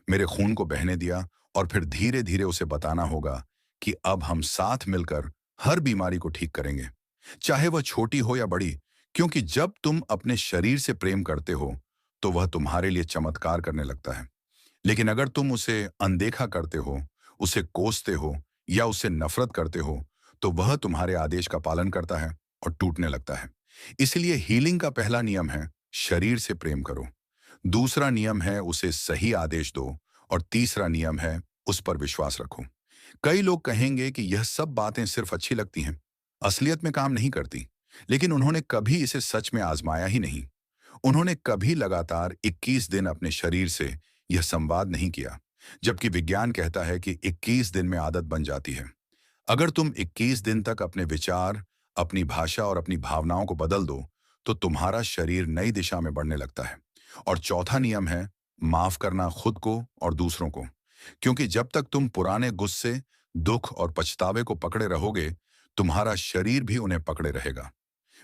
मेरे खून को बहने दिया। और फिर धीरे धीरे उसे बताना होगा कि अब हम साथ मिलकर हर बीमारी को ठीक करेंगे, चाहे वह छोटी हो या बड़ी। क्योंकि जब तुम अपने शरीर से प्रेम करते हो तो वह तुम्हारे लिए चमत्कार करने लगता है। लेकिन अगर तुम उसे अनदेखा करते हो, उसे कोसते हो या उससे नफरत करते हो, तो वह तुम्हारे आदेश का पालन करता है और टूटने लगता है। इसलिए हीलिंग का पहला नियम है शरीर से प्रेम करो। दूसरा नियम है उसे सही आदेश दो और तीसरा नियम है उस पर विश्वास रखो। कई लोग कहेंगे कि यह सब बातें सिर्फ अच्छी लगती हैं, असलियत में काम नहीं करती। लेकिन उन्होंने कभी इसे सच में आजमाया ही नहीं। उन्होंने कभी लगातार 21 दिन अपने शरीर से यह संवाद नहीं किया, जबकि विज्ञान कहता है कि 21 दिन में आदत बन जाती है। अगर तुम 21 दिन तक अपने विचार, अपनी भाषा और अपनी भावनाओं को बदल दो, तो तुम्हारा शरीर नई दिशा में बढ़ने लगता है। और चौथा नियम है माफ करना, खुद को और दूसरों को। क्योंकि जब तक तुम पुराने गुस्से, दुख और पछतावे को पकड़े रहोगे, तुम्हारा शरीर भी उन्हें पकड़े रहेगा।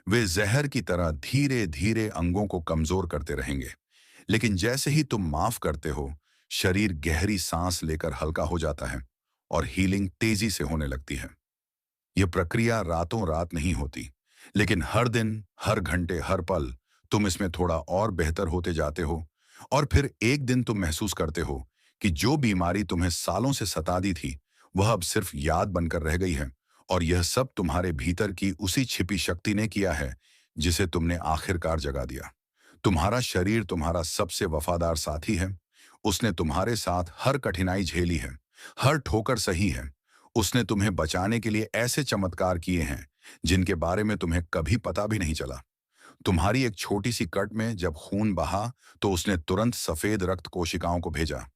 वे जहर की तरह धीरे धीरे अंगों को कमजोर करते रहेंगे। लेकिन जैसे ही तुम माफ करते हो, शरीर गहरी सांस लेकर हल्का हो जाता है और हीलिंग तेजी से होने लगती है। यह प्रक्रिया रातों रात नहीं होती, लेकिन हर दिन, हर घंटे, हर पल तुम इसमें थोड़ा और बेहतर होते जाते हो। और फिर एक दिन तुम महसूस करते हो कि जो बीमारी तुम्हें सालों से सताती थी, वह अब सिर्फ याद बनकर रह गई है। और यह सब तुम्हारे भीतर की उसी छिपी शक्ति ने किया है जिसे तुमने आखिरकार जगा दिया। तुम्हारा शरीर तुम्हारा सबसे वफादार साथी है। उसने तुम्हारे साथ हर कठिनाई झेली है, हर ठोकर सही है। उसने तुम्हें बचाने के लिए ऐसे चमत्कार किए हैं जिनके बारे में तुम्हें कभी पता भी नहीं चला। तुम्हारी एक छोटी सी कट में जब खून बहा, तो उसने तुरंत सफेद रक्त कोशिकाओं को भेजा,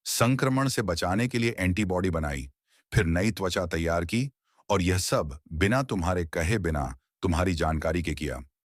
संक्रमण से बचाने के लिए एंटीबॉडी बनाई, फिर नई त्वचा तैयार की। और यह सब बिना तुम्हारे कहे, बिना तुम्हारी जानकारी के किया।